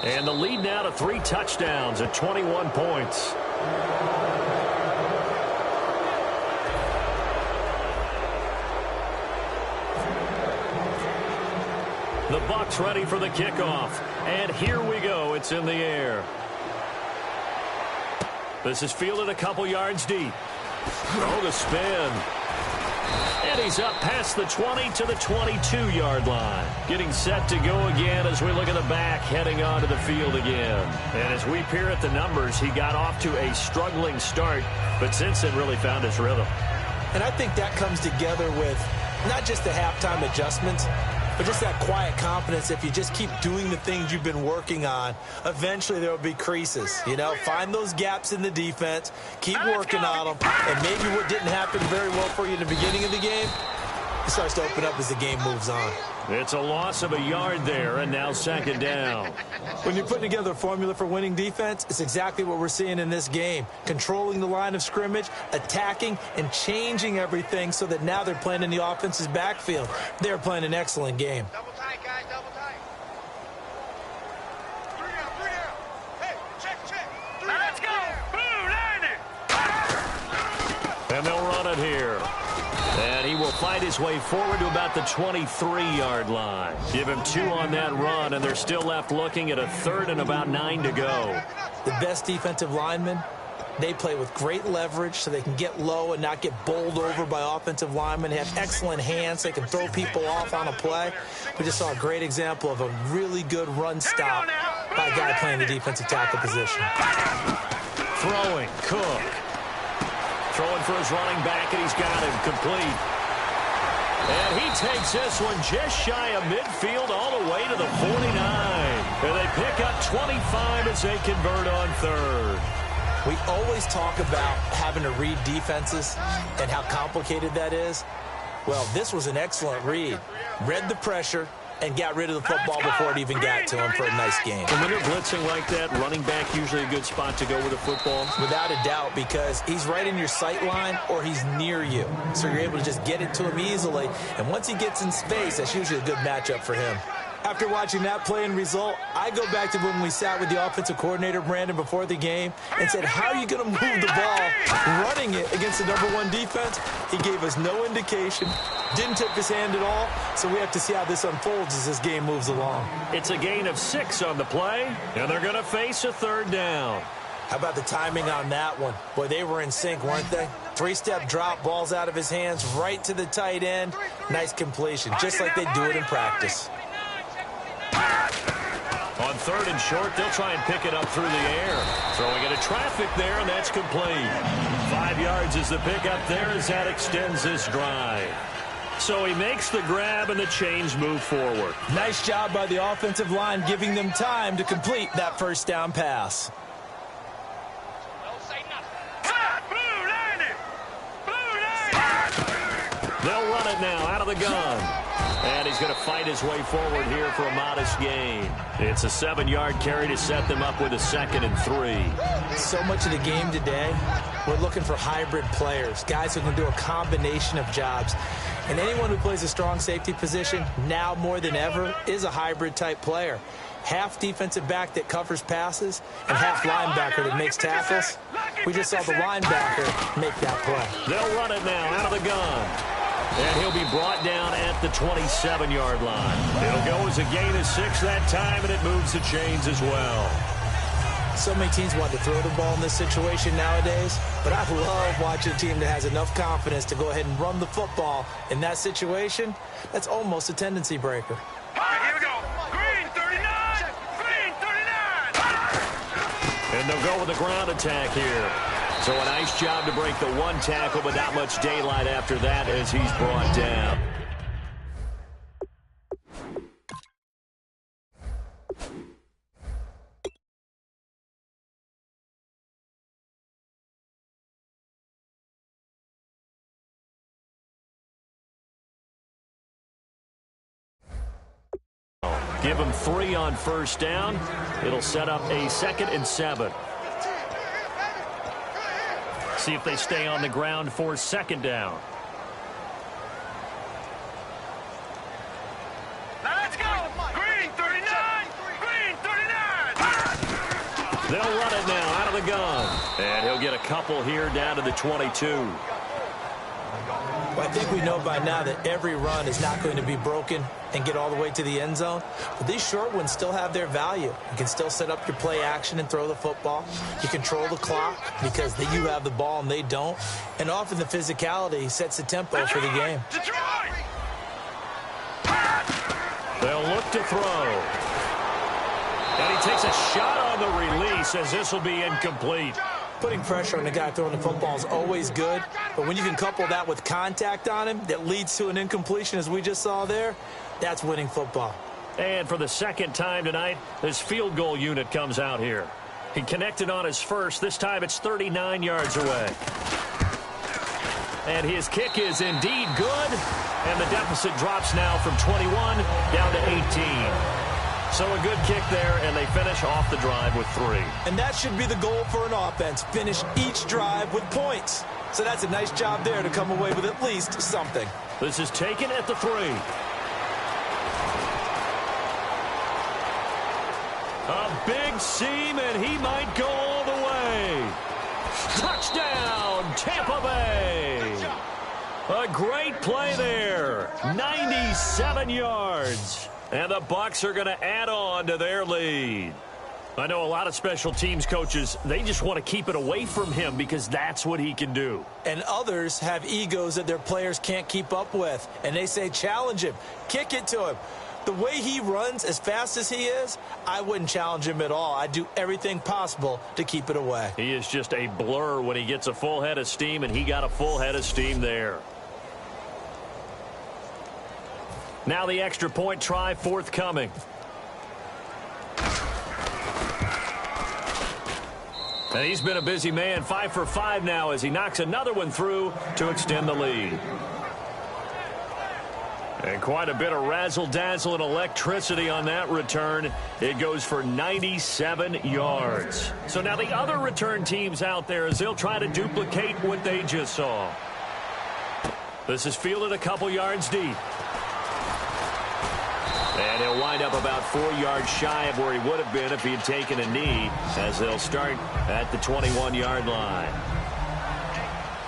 And the lead now to 3 touchdowns at 21 points. The Bucs ready for the kickoff. And here we go. It's in the air. This is fielded a couple yards deep. Oh, the spin. And he's up past the 20 to the 22-yard line. Getting set to go again as we look at the back heading onto the field again. And as we peer at the numbers, he got off to a struggling start, but since then really found his rhythm. And I think that comes together with not just the halftime adjustments, but just that quiet confidence. If you just keep doing the things you've been working on, eventually there will be creases. You know, find those gaps in the defense, keep working on them, and maybe what didn't happen very well for you in the beginning of the game, it starts to open up as the game moves on. It's a loss of a yard there, and now 2nd down. When you're putting together a formula for winning defense, it's exactly what we're seeing in this game. Controlling the line of scrimmage, attacking, and changing everything so that now they're playing in the offense's backfield. They're playing an excellent game. Double tight, guys, double tight. 3 down. Hey, check. 3 down. Let's go. Blue 90. And they'll run it here. And he will fight his way forward to about the 23-yard line. Give him 2 on that run, and they're still left looking at a 3rd and about 9 to go. The best defensive linemen They play with great leverage so they can get low and not get bowled over by offensive linemen. They have excellent hands. They can throw people off on a play. We just saw a great example of a really good run stop by a guy playing the defensive tackle position. Throwing, Cook. Throwing for his running back, and he's got him complete. And he takes this one just shy of midfield all the way to the 49. And they pick up 25 as they convert on third. We always talk about having to read defenses and how complicated that is. Well, this was an excellent read. Read the pressure and got rid of the football before it even got to him for a nice game. And when they're blitzing like that, running back usually a good spot to go with the football? Without a doubt, because he's right in your sight line or he's near you. So you're able to just get it to him easily. And once he gets in space, that's usually a good matchup for him. After watching that play and result, I go back to when we sat with the offensive coordinator, Brandon, before the game and said, how are you going to move the ball running it against the #1 defense? He gave us no indication, didn't tip his hand at all, so we have to see how this unfolds as this game moves along. It's a gain of 6 on the play, and they're going to face a third down. How about the timing on that one? Boy, they were in sync, weren't they? 3-step drop, balls out of his hands, right to the tight end. Nice completion, just like they do it in practice. On third and short, they'll try and pick it up through the air. Throwing into traffic there, and that's complete. 5 yards is the pickup there as that extends this drive. So he makes the grab, and the chains move forward. Nice job by the offensive line giving them time to complete that first down pass. They'll run it now out of the gun. And he's going to fight his way forward here for a modest gain. It's a 7-yard carry to set them up with a 2nd and 3. So much of the game today, we're looking for hybrid players, guys who can do a combination of jobs. And anyone who plays a strong safety position, now more than ever, is a hybrid type player. Half defensive back that covers passes and half linebacker that makes tackles. We just saw the linebacker make that play. They'll run it now out of the gun. And he'll be brought down at the 27-yard line. It'll go as a gain of 6 that time, and it moves the chains as well. So many teams want to throw the ball in this situation nowadays, but I love watching a team that has enough confidence to go ahead and run the football in that situation. That's almost a tendency breaker. All right, here we go. Green 39! Green 39! And they'll go with the ground attack here. So a nice job to break the 1 tackle, but not much daylight after that as he's brought down. Give him 3 on first down. It'll set up a 2nd and 7. See if they stay on the ground for 2nd down. Now let's go! Green 39! Green 39! They'll run it now out of the gun. And he'll get a couple here down to the 22. Well, I think we know by now that every run is not going to be broken and get all the way to the end zone. But these short ones still have their value. You can still set up your play action and throw the football. You control the clock because you have the ball and they don't. And often the physicality sets the tempo for the game. Detroit! They'll look to throw. And he takes a shot on the release as this will be incomplete. Putting pressure on the guy throwing the football is always good, but when you can couple that with contact on him that leads to an incompletion, as we just saw there, that's winning football. And for the 2nd time tonight, this field goal unit comes out here. He connected on his first. This time it's 39 yards away. And his kick is indeed good, and the deficit drops now from 21 down to 18. So a good kick there, and they finish off the drive with 3. And that should be the goal for an offense, finish each drive with points. So that's a nice job there to come away with at least something. This is taken at the 3. A big seam, and he might go all the way. Touchdown, Tampa Bay. A great play there, 97 yards. And the Bucs are going to add on to their lead. I know a lot of special teams coaches, they just want to keep it away from him because that's what he can do. And others have egos that their players can't keep up with. And they say, challenge him, kick it to him. The way he runs as fast as he is, I wouldn't challenge him at all. I'd do everything possible to keep it away. He is just a blur when he gets a full head of steam, and he got a full head of steam there. Now the extra point try forthcoming. And he's been a busy man, 5 for 5 now as he knocks another one through to extend the lead. And quite a bit of razzle-dazzle and electricity on that return. It goes for 97 yards. So now the other return teams out there as they'll try to duplicate what they just saw. This is fielded a couple yards deep. And he'll wind up about 4 yards shy of where he would have been if he had taken a knee, as they'll start at the 21-yard line.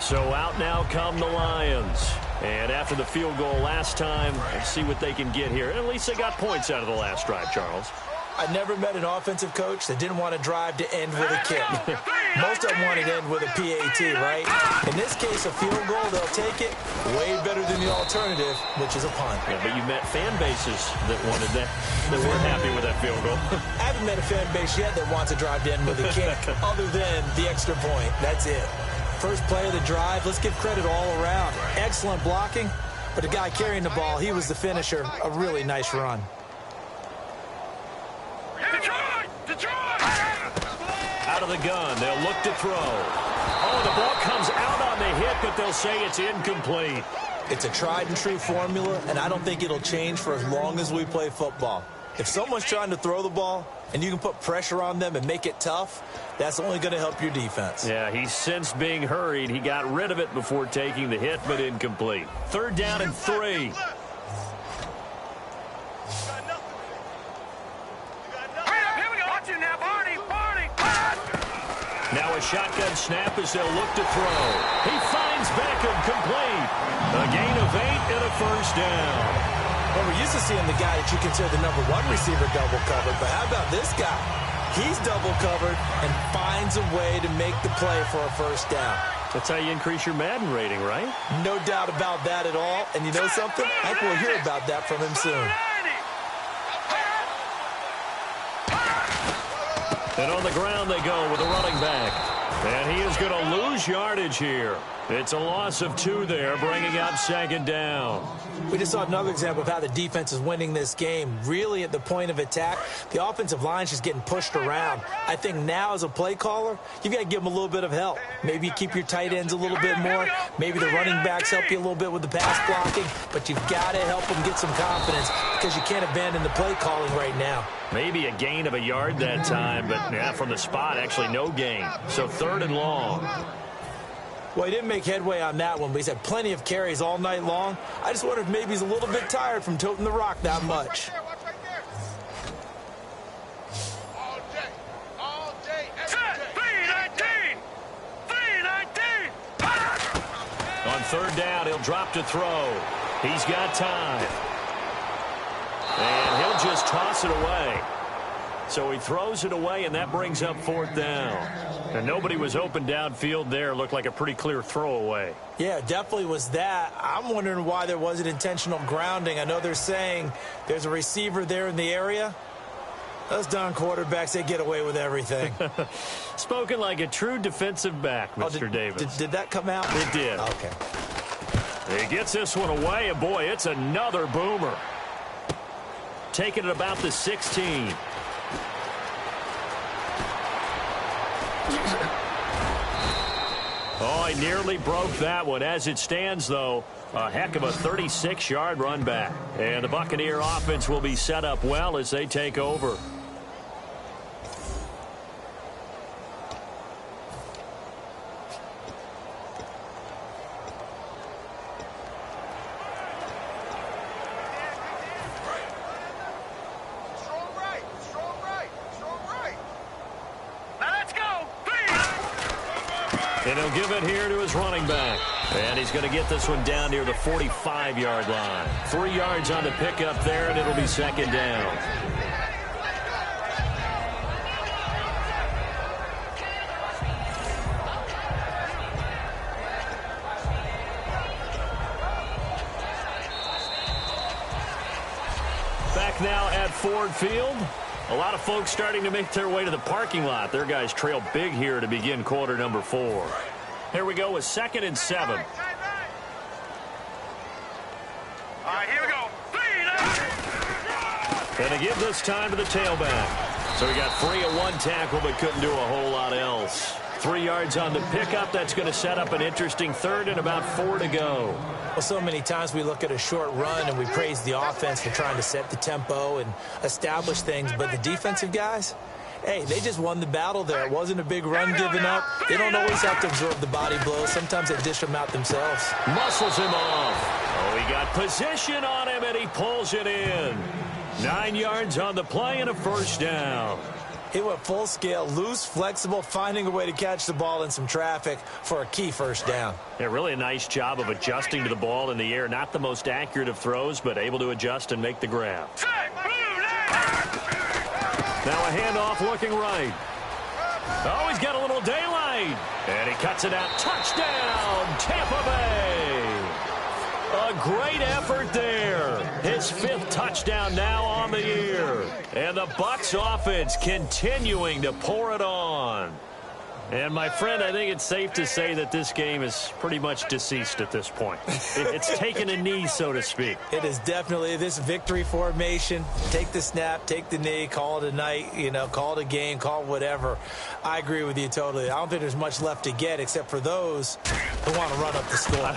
So out now come the Lions. And after the field goal last time, let's see what they can get here. At least they got points out of the last drive, Charles. I never met an offensive coach that didn't want to drive to end with a kick. Most of them want to end with a PAT, right? In this case, a field goal, they'll take it way better than the alternative, which is a punt. Yeah, but you met fan bases that wanted that, that weren't happy with that field goal. I haven't met a fan base yet that wants to drive to end with a kick other than the extra point. That's it. First play of the drive, let's give credit all around. Excellent blocking, but the guy carrying the ball, he was the finisher. A really nice run. Out of the gun, they'll look to throw. Oh, the ball comes out on the hit, but they'll say it's incomplete. It's a tried-and-true formula, and I don't think it'll change for as long as we play football. If someone's trying to throw the ball and you can put pressure on them and make it tough, that's only going to help your defense. Yeah, he's since being hurried. He got rid of it before taking the hit, but incomplete. 3rd down and 3. Now a shotgun snap as they'll look to throw. He finds Beckham complete. A gain of 8 and a first down. Well, we're used to seeing the guy that you consider the #1 receiver double covered, but how about this guy? He's double covered and finds a way to make the play for a first down. That's how you increase your Madden rating, right? No doubt about that at all. And you know something? I think we'll hear about that from him soon. And on the ground they go with a running back. And he is going to lose yardage here. It's a loss of 2 there, bringing up 2nd down. We just saw another example of how the defense is winning this game. Really at the point of attack, the offensive line's just getting pushed around. I think now as a play caller, you've got to give them a little bit of help. Maybe you keep your tight ends a little bit more. Maybe the running backs help you a little bit with the pass blocking. But you've got to help them get some confidence because you can't abandon the play calling right now. Maybe a gain of a yard that time, but yeah, from the spot, actually no gain. So 3rd and long. Well, he didn't make headway on that one, but he's had plenty of carries all night long. I just wonder if maybe he's a little bit tired from toting the rock that much. All day, every day. 319. On 3rd down, he'll drop to throw. He's got time. And he'll just toss it away. So he throws it away, and that brings up 4th down. And nobody was open downfield there. Looked like a pretty clear throwaway. Yeah, definitely was that. I'm wondering why there wasn't intentional grounding. I know they're saying there's a receiver there in the area. Those darn quarterbacks, they get away with everything. Spoken like a true defensive back, Mr. Davis. Did that come out? It did. Okay. He gets this one away, and boy, it's another boomer. Taking it about the 16. Oh, he nearly broke that one. As it stands, though, a heck of a 36-yard run back. And the Buccaneer offense will be set up well as they take over. And he'll give it here to his running back. And he's going to get this one down near the 45-yard line. 3 yards on the pickup there, and it'll be 2nd down. back now at Ford Field. A lot of folks starting to make their way to the parking lot. Their guys trail big here to begin quarter number 4. Here we go with 2nd and 7. All right, here we go. And they give this time to the tailback. So he got free of 1 tackle but couldn't do a whole lot else. 3 yards on the pickup. That's going to set up an interesting 3rd and about 4 to go. Well, so many times we look at a short run and we praise the offense for trying to set the tempo and establish things. But the defensive guys, hey, they just won the battle there. It wasn't a big run given up. They don't always have to absorb the body blows. Sometimes they dish them out themselves. Muscles him off. Oh, he got position on him, and he pulls it in. 9 yards on the play and a 1st down. He went full scale, loose, flexible, finding a way to catch the ball in some traffic for a key 1st down. Yeah, really a nice job of adjusting to the ball in the air. Not the most accurate of throws, but able to adjust and make the grab. Now a handoff looking right. Oh, he's got a little daylight. And he cuts it out. Touchdown, Tampa Bay. A great effort there. His 5th touchdown now on the year. And the Bucs offense continuing to pour it on. And, my friend, I think it's safe to say that this game is pretty much deceased at this point. It's taken a knee, so to speak. It is definitely this victory formation. Take the snap, take the knee, call it a night, call it a game, call it whatever. I agree with you totally. I don't think there's much left to get except for those who want to run up the score.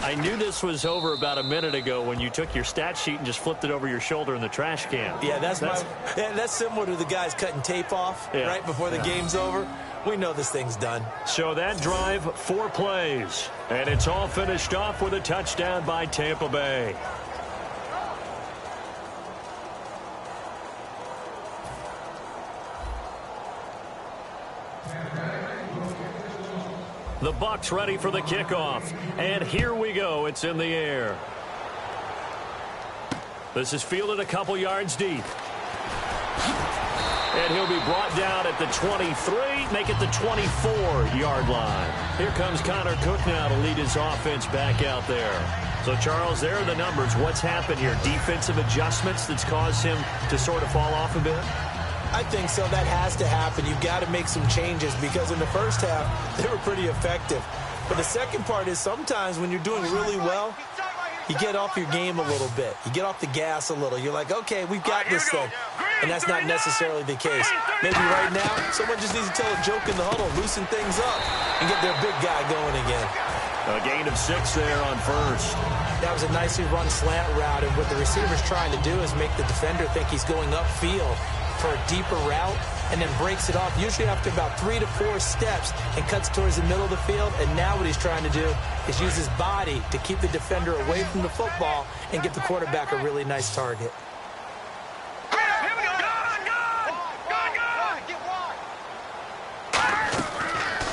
I knew this was over about a minute ago when you took your stat sheet and just flipped it over your shoulder in the trash can. Yeah, that's similar to the guys cutting tape off right before the game's over. We know this thing's done. So that drive, 4 plays. And it's all finished off with a touchdown by Tampa Bay. The Bucs ready for the kickoff. And here we go. It's in the air. This is fielded a couple yards deep. And he'll be brought down at the 23, make it the 24-yard line. Here comes Connor Cook now to lead his offense back out there. So, Charles, there are the numbers. What's happened here? Defensive adjustments that's caused him to sort of fall off a bit? I think so. That has to happen. You've got to make some changes because in the first half, they were pretty effective. But the second part is sometimes when you're doing really well, you get off your game a little bit. You get off the gas a little. You're like, okay, we've got this thing. And that's not necessarily the case. Maybe right now, someone just needs to tell a joke in the huddle, loosen things up, and get their big guy going again. A gain of 6 there on 1st. That was a nicely run slant route, and what the receiver's trying to do is make the defender think he's going upfield for a deeper route, and then breaks it off, usually after about 3 to 4 steps, and cuts towards the middle of the field. And now what he's trying to do is use his body to keep the defender away from the football and get the quarterback a really nice target.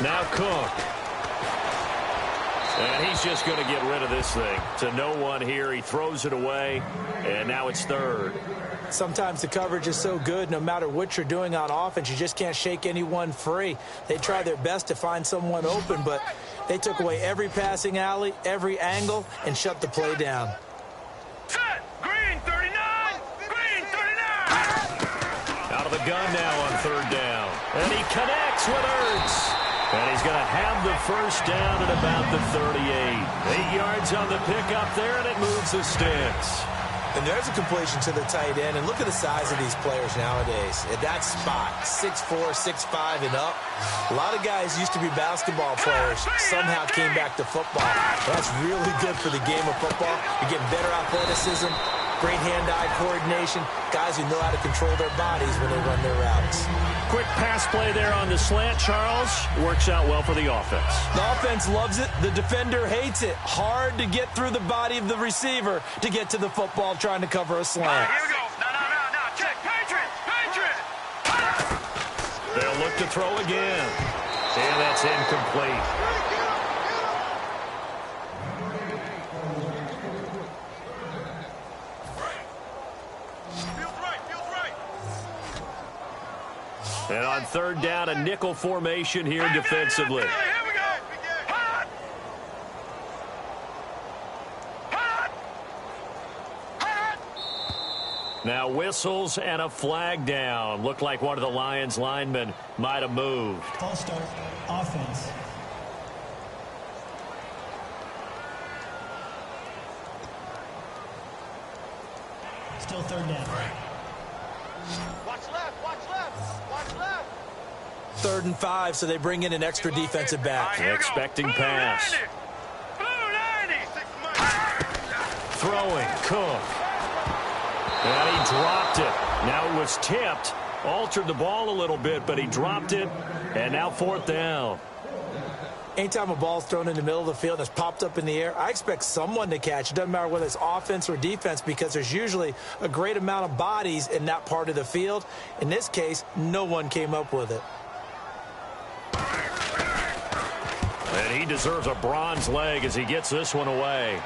Now Cook. And he's just going to get rid of this thing. To no one here. He throws it away, and now it's 3rd. Sometimes the coverage is so good, no matter what you're doing on offense, you just can't shake anyone free. They try their best to find someone open, but they took away every passing alley, every angle, and shut the play down. Set! Green 39! Green 39! Out of the gun now on 3rd down. And he connects with Ertz. And he's going to have the 1st down at about the 38. 8 yards on the pickup there, and it moves the sticks. And there's a completion to the tight end. And look at the size of these players nowadays. At that spot, 6'4", 6'5", and up. A lot of guys used to be basketball players, somehow came back to football. That's really good for the game of football. You're getting better athleticism, great hand-eye coordination, guys who know how to control their bodies when they run their routes. Quick pass play there on the slant, Charles. Works out well for the offense. The offense loves it. The defender hates it. Hard to get through the body of the receiver to get to the football trying to cover a slant. Here we go. No. Check. Patriot. They'll look to throw again. And that's incomplete. And on 3rd down, a nickel formation here defensively. Here we go. Hot. Now whistles and a flag down. Looked like one of the Lions linemen might have moved. False start. Offense. Still third down. Watch left, watch left, watch left. 3rd and 5, so they bring in an extra defensive back. Expecting pass. Throwing, Cook. And he dropped it. Now it was tipped. Altered the ball a little bit, but he dropped it. And now 4th down. Anytime a ball's thrown in the middle of the field that's popped up in the air, I expect someone to catch. It doesn't matter whether it's offense or defense because there's usually a great amount of bodies in that part of the field. In this case, no one came up with it. And he deserves a bronze leg as he gets this one away.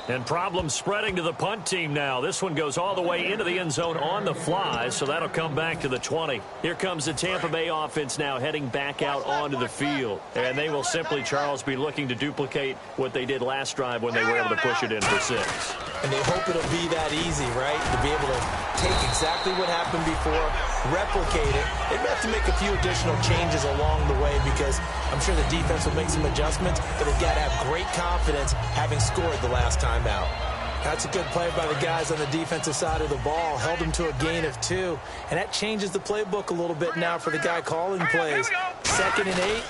And problems spreading to the punt team now. This one goes all the way into the end zone on the fly, so that'll come back to the 20. Here comes the Tampa Bay offense now heading back out onto the field. And they will simply, Charles, be looking to duplicate what they did last drive when they were able to push it in for 6. And they hope it'll be that easy, right? To be able to take exactly what happened before, replicate it. They may have to make a few additional changes along the way because I'm sure the defense will make some adjustments, but they've got to have great confidence having scored the last time out. That's a good play by the guys on the defensive side of the ball. Held them to a gain of 2, and that changes the playbook a little bit now for the guy calling plays. 2nd and 8.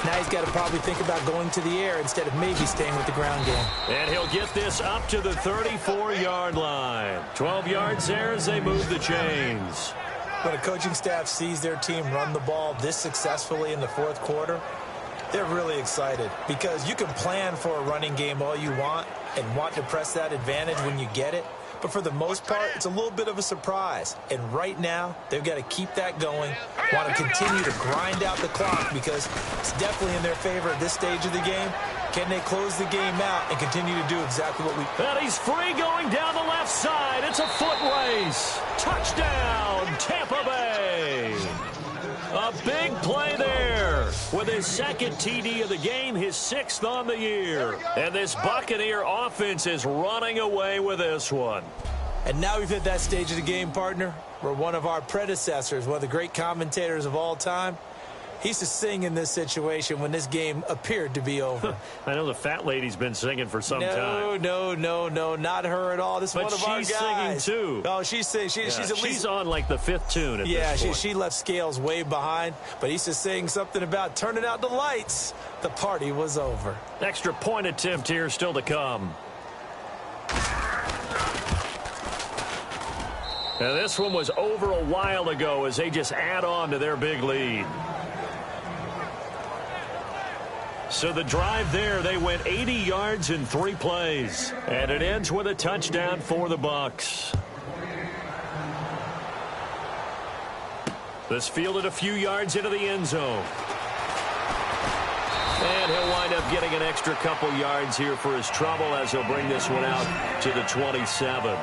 Now he's got to probably think about going to the air instead of maybe staying with the ground game. And he'll get this up to the 34-yard line. 12 yards there as they move the chains. When a coaching staff sees their team run the ball this successfully in the 4th quarter, they're really excited because you can plan for a running game all you want and want to press that advantage when you get it. But for the most part, it's a little bit of a surprise. And right now, they've got to keep that going, want to continue to grind out the clock because it's definitely in their favor at this stage of the game. Can they close the game out and continue to do exactly what we... And he's free going down the left side. It's a foot race. Touchdown, Tampa Bay. A big play there with his 2nd TD of the game, his 6th on the year. And this Buccaneer offense is running away with this one. And now we've hit that stage of the game, partner, where one of our predecessors, one of the great commentators of all time, he used to sing in this situation when this game appeared to be over. I know the fat lady's been singing for some time. No, not her at all. This is one of our guys. But she's singing, too. Oh, she's singing. She's at least... She's on, like, the 5th tune at this point. She left Scales way behind, but he used to sing something about turning out the lights. The party was over. Extra point attempt here still to come. Now, this one was over a while ago as they just add on to their big lead. So the drive there, they went 80 yards in 3 plays. And it ends with a touchdown for the Bucs. This fielded a few yards into the end zone. And he'll wind up getting an extra couple yards here for his trouble as he'll bring this one out to the 27.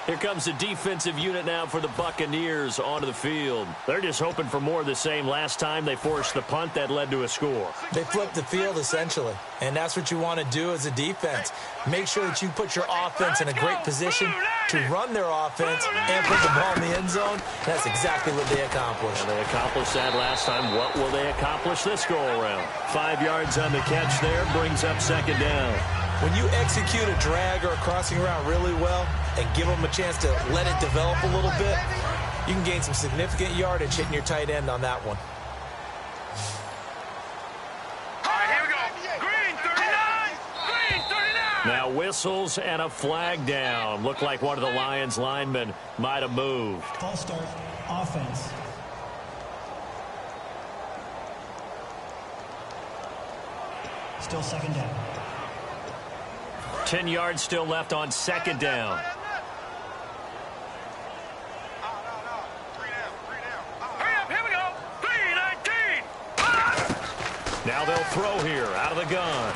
Here comes the defensive unit now for the Buccaneers onto the field. They're just hoping for more of the same. Last time they forced the punt that led to a score. They flipped the field, essentially, and that's what you want to do as a defense. Make sure that you put your offense in a great position to run their offense and put the ball in the end zone. That's exactly what they accomplished. And they accomplished that last time. What will they accomplish this go-around? 5 yards on the catch there, brings up second down. When you execute a drag or a crossing route really well and give them a chance to let it develop a little bit, you can gain some significant yardage hitting your tight end on that one. All right, here we go. Green 39. Green 39. Now whistles and a flag down. Looked like one of the Lions linemen might have moved. False start. Offense. Still second down. 10 yards still left on second down. No. 3 down. Hurry up, here we go. 3-19. Now they'll throw here out of the gun.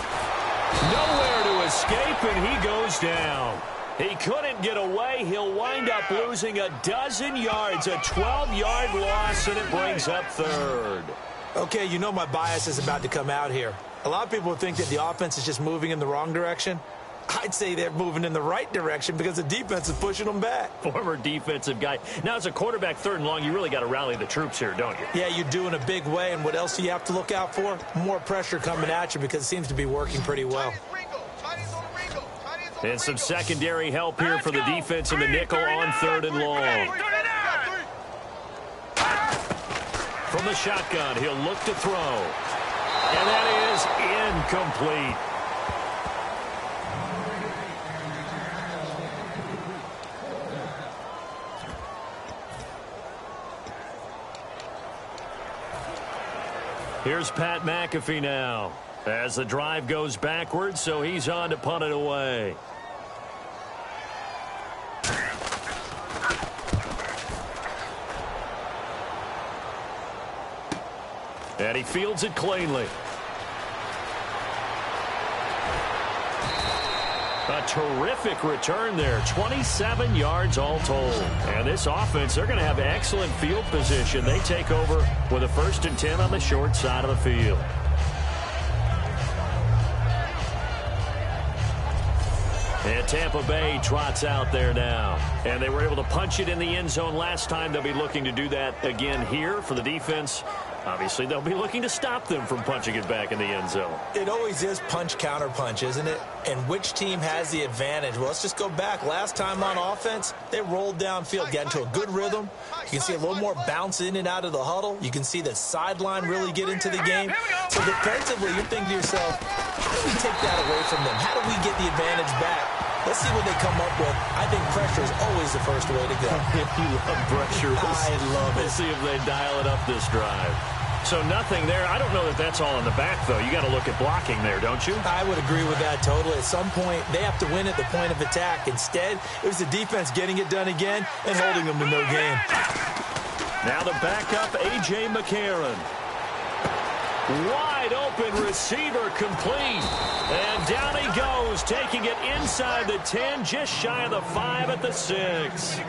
Nowhere to escape, and he goes down. He couldn't get away. He'll wind up losing a dozen yards, a 12-yard loss, and it brings up third. Okay, you know my bias is about to come out here. A lot of people think that the offense is just moving in the wrong direction. I'd say they're moving in the right direction because the defense is pushing them back. Former defensive guy. Now, as a quarterback, third and long, you really got to rally the troops here, don't you? Yeah, you do in a big way, and what else do you have to look out for? More pressure coming at you because it seems to be working pretty well. And some secondary help here for the defense in the nickel on third and long. From the shotgun, he'll look to throw. And that is incomplete. Here's Pat McAfee now as the drive goes backwards, so he's on to punt it away. And he fields it cleanly. A terrific return there. 27 yards all told. And this offense, they're going to have excellent field position. They take over with a 1st and 10 on the short side of the field. And Tampa Bay trots out there now. And they were able to punch it in the end zone last time. They'll be looking to do that again here for the defense. Obviously, they'll be looking to stop them from punching it back in the end zone. It always is punch-counter-punch, isn't it? And which team has the advantage? Well, let's just go back. Last time on offense, they rolled downfield, got into a good rhythm. You can see a little more bounce in and out of the huddle. You can see the sideline really get into the game. So defensively, you're thinking to yourself, how do we take that away from them? How do we get the advantage back? Let's see what they come up with. I think pressure is always the first way to go. You love pressure. I love it. Let's see if they dial it up this drive. So nothing there. I don't know that that's all in the back, though. You got to look at blocking there, don't you? I would agree with that totally. At some point, they have to win at the point of attack. Instead, it was the defense getting it done again and holding them to no gain. Now the backup, A.J. McCarron. Wide open receiver complete. And down he goes, taking it inside the 10, just shy of the 5 at the 6.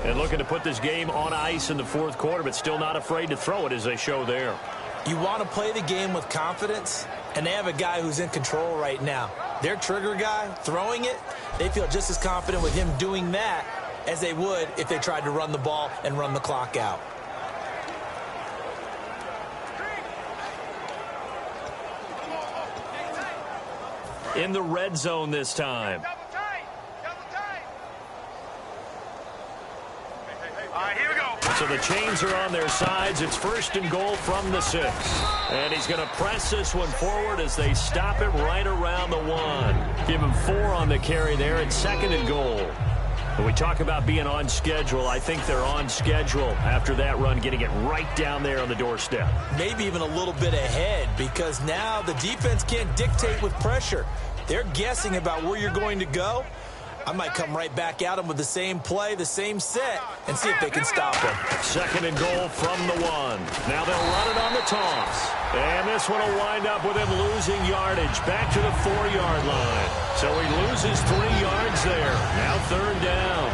And looking to put this game on ice in the fourth quarter, but still not afraid to throw it as they show there. You want to play the game with confidence, and they have a guy who's in control right now. Their trigger guy, throwing it, they feel just as confident with him doing that as they would if they tried to run the ball and run the clock out. In the red zone this time. So the chains are on their sides. It's 1st and goal from the 6. And he's going to press this one forward as they stop him right around the 1. Give him 4 on the carry there. It's 2nd and goal. When we talk about being on schedule, I think they're on schedule after that run, getting it right down there on the doorstep. Maybe even a little bit ahead, because now the defense can't dictate with pressure. They're guessing about where you're going to go. I might come right back at them with the same play, the same set, and see if they can stop him. 2nd and goal from the 1. Now they'll run it on the toss. And this one will wind up with him losing yardage back to the 4-yard line. So he loses 3 yards there. Now 3rd down.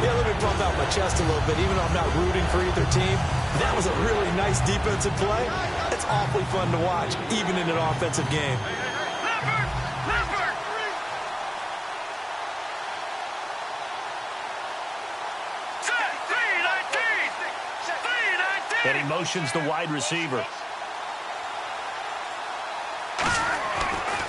Yeah, let me pump out my chest a little bit, even though I'm not rooting for either team. That was a really nice defensive play. It's awfully fun to watch, even in an offensive game. And he motions the wide receiver.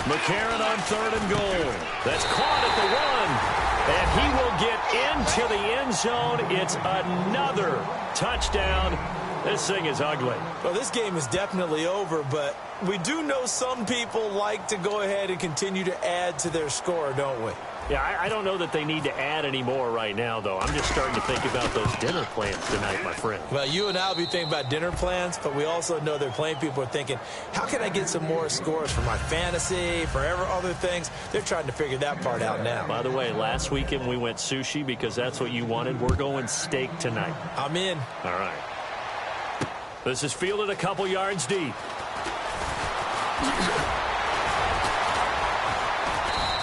McCarron on 3rd and goal. That's caught at the 1. And he will get into the end zone. It's another touchdown. This thing is ugly. Well, this game is definitely over, but we do know some people like to go ahead and continue to add to their score, don't we? Yeah, I don't know that they need to add any more right now, though. I'm just starting to think about those dinner plans tonight, my friend. Well, you and I will be thinking about dinner plans, but we also know they're playing people are thinking, how can I get some more scores for my fantasy, for other things? They're trying to figure that part out now. By the way, last weekend we went sushi because that's what you wanted. We're going steak tonight. I'm in. All right. This is fielded a couple yards deep.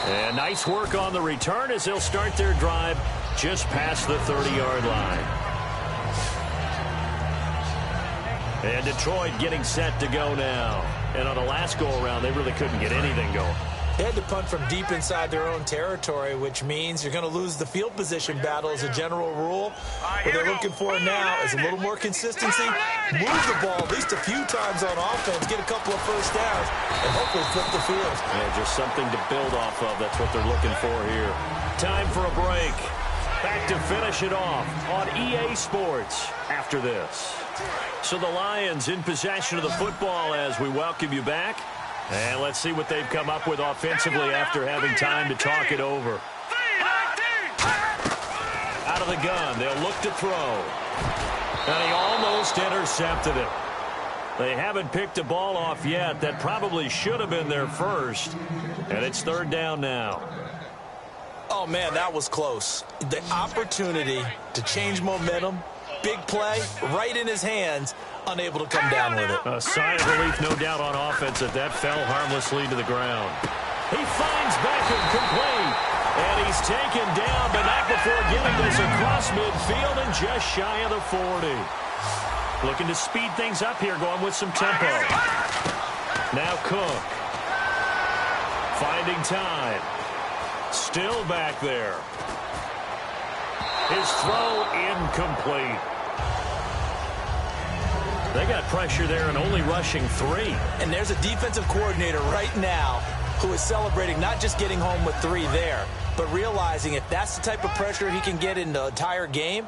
And nice work on the return as they'll start their drive just past the 30-yard line. And Detroit getting set to go now. And on the last go-around, they really couldn't get anything going. They had to punt from deep inside their own territory, which means you're going to lose the field position battle as a general rule. What they're looking for now is a little more consistency, move the ball at least a few times on offense, get a couple of first downs, and hopefully flip the field. Yeah, just something to build off of. That's what they're looking for here. Time for a break. Back to finish it off on EA Sports after this. So the Lions in possession of the football as we welcome you back. And let's see what they've come up with offensively after having time to talk it over. Out of the gun, they'll look to throw. And he almost intercepted it. They haven't picked a ball off yet. That probably should have been their first. And it's 3rd down now. Oh, man, that was close. The opportunity to change momentum, big play, right in his hands, unable to come down with it. A sigh of relief, no doubt, on offense that that fell harmlessly to the ground. He finds Beckham complete. And he's taken down, but not before getting this across midfield and just shy of the 40. Looking to speed things up here, going with some tempo. Now Cook. Finding time. Still back there. His throw incomplete. They got pressure there and only rushing 3. And there's a defensive coordinator right now who is celebrating not just getting home with 3 there, but realizing if that's the type of pressure he can get in the entire game,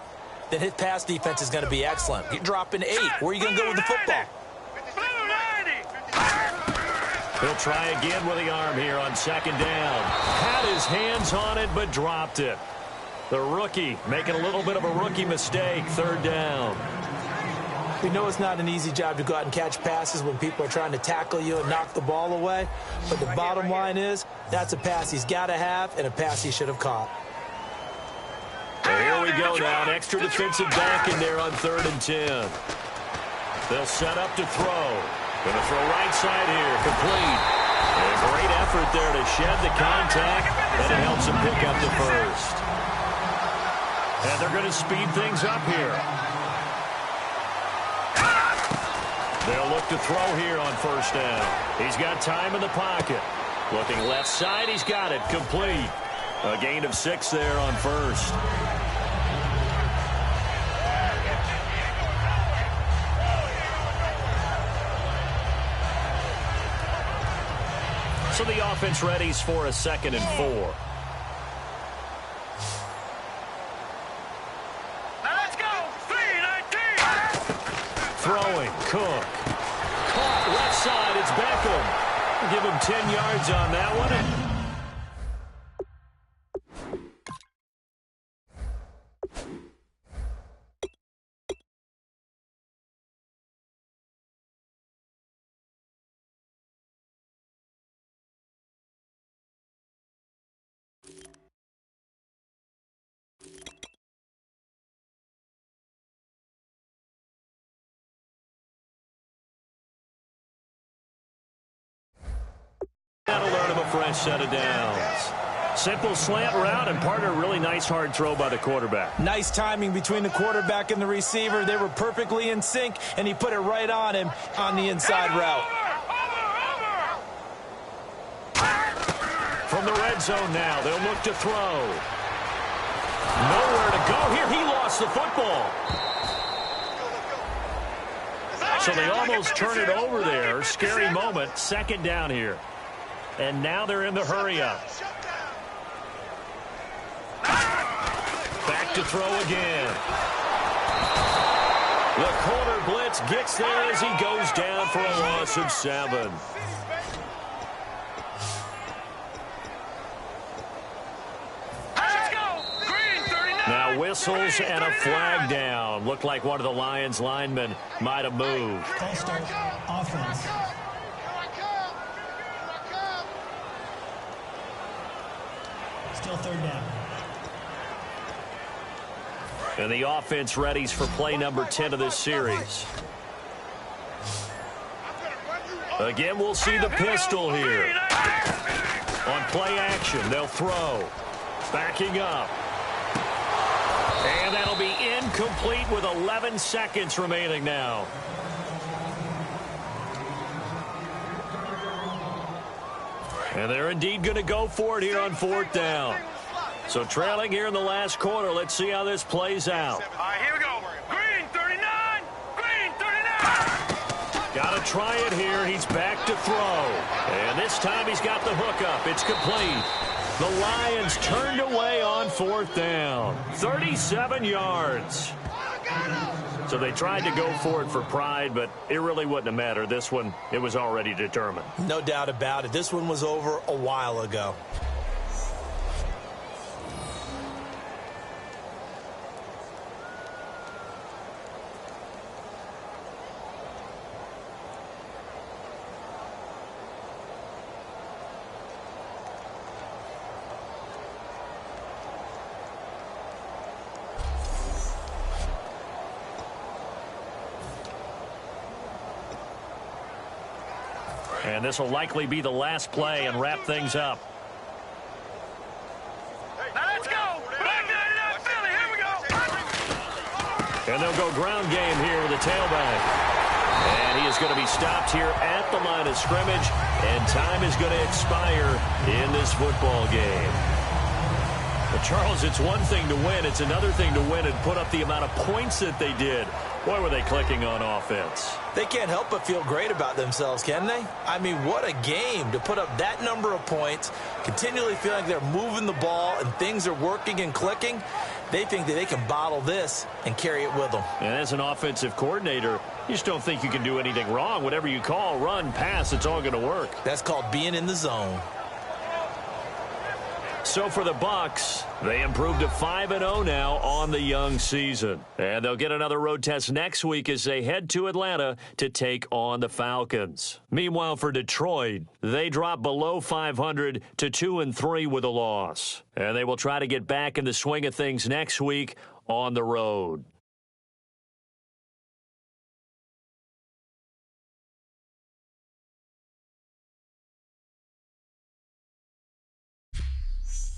then his pass defense is going to be excellent. You're dropping 8. Where are you going to go with the football? He'll try again with the arm here on 2nd down. Had his hands on it, but dropped it. The rookie making a little bit of a rookie mistake. 3rd down. We know it's not an easy job to go out and catch passes when people are trying to tackle you and knock the ball away. But the bottom line is, that's a pass he's got to have and a pass he should have caught. So here we go now. An extra defensive back in there on 3rd and 10. They'll set up to throw. Going to throw right side here. Complete. And a great effort there to shed the contact. And it helps him pick up the first. And they're going to speed things up here. They'll look to throw here on 1st down. He's got time in the pocket. Looking left side, he's got it. Complete. A gain of 6 there on 1st. So the offense readies for a 2nd and 4. Throwing, Cook. Caught left side, it's Beckham. Give him 10 yards on that one. That'll learn him a fresh set of downs. Simple slant route, and partner, really nice hard throw by the quarterback. Nice timing between the quarterback and the receiver. They were perfectly in sync, and he put it right on him on the inside route. From the red zone now, they'll look to throw. Nowhere to go here. He lost the football. So they almost turn it over there. Scary moment. Second down here. And now they're in the hurry-up. Back to throw again. The corner blitz gets there as he goes down for a loss of 7. Now whistles and a flag down. Looked like one of the Lions linemen might have moved. False start. Offense. Still third down. And the offense readies for play number 10 of this series. Again, we'll see the pistol here. On play action, they'll throw. Backing up. And that'll be incomplete with 11 seconds remaining now. And they're indeed going to go for it here on 4th down. So trailing here in the last quarter. Let's see how this plays out. All right, here we go. Green 39. Green 39. Got to try it here. He's back to throw. And this time he's got the hookup. It's complete. The Lions turned away on 4th down. 37 yards. So they tried to go for it for pride, but it really wouldn't have mattered. This one, it was already determined. No doubt about it. This one was over a while ago. And this will likely be the last play and wrap things up. Now let's go. Black 99 Philly. Here we go. And they'll go ground game here with the tailback. And he is going to be stopped here at the line of scrimmage. And time is going to expire in this football game. But Charles, it's one thing to win. It's another thing to win and put up the amount of points that they did. Boy, were they clicking on offense. They can't help but feel great about themselves, can they? I mean, what a game to put up that number of points, continually feel like they're moving the ball and things are working and clicking. They think that they can bottle this and carry it with them. And as an offensive coordinator, you just don't think you can do anything wrong. Whatever you call, run, pass, it's all going to work. That's called being in the zone. So for the Bucs, they improved to 5-0 now on the young season. And they'll get another road test next week as they head to Atlanta to take on the Falcons. Meanwhile, for Detroit, they drop below 500 to 2-3 with a loss. And they will try to get back in the swing of things next week on the road.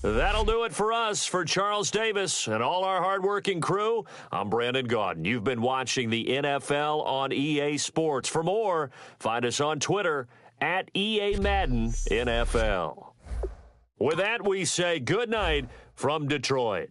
That'll do it for us. For Charles Davis and all our hardworking crew, I'm Brandon Gaudin. You've been watching the NFL on EA Sports. For more, find us on Twitter at EA Madden NFL. With that, we say good night from Detroit.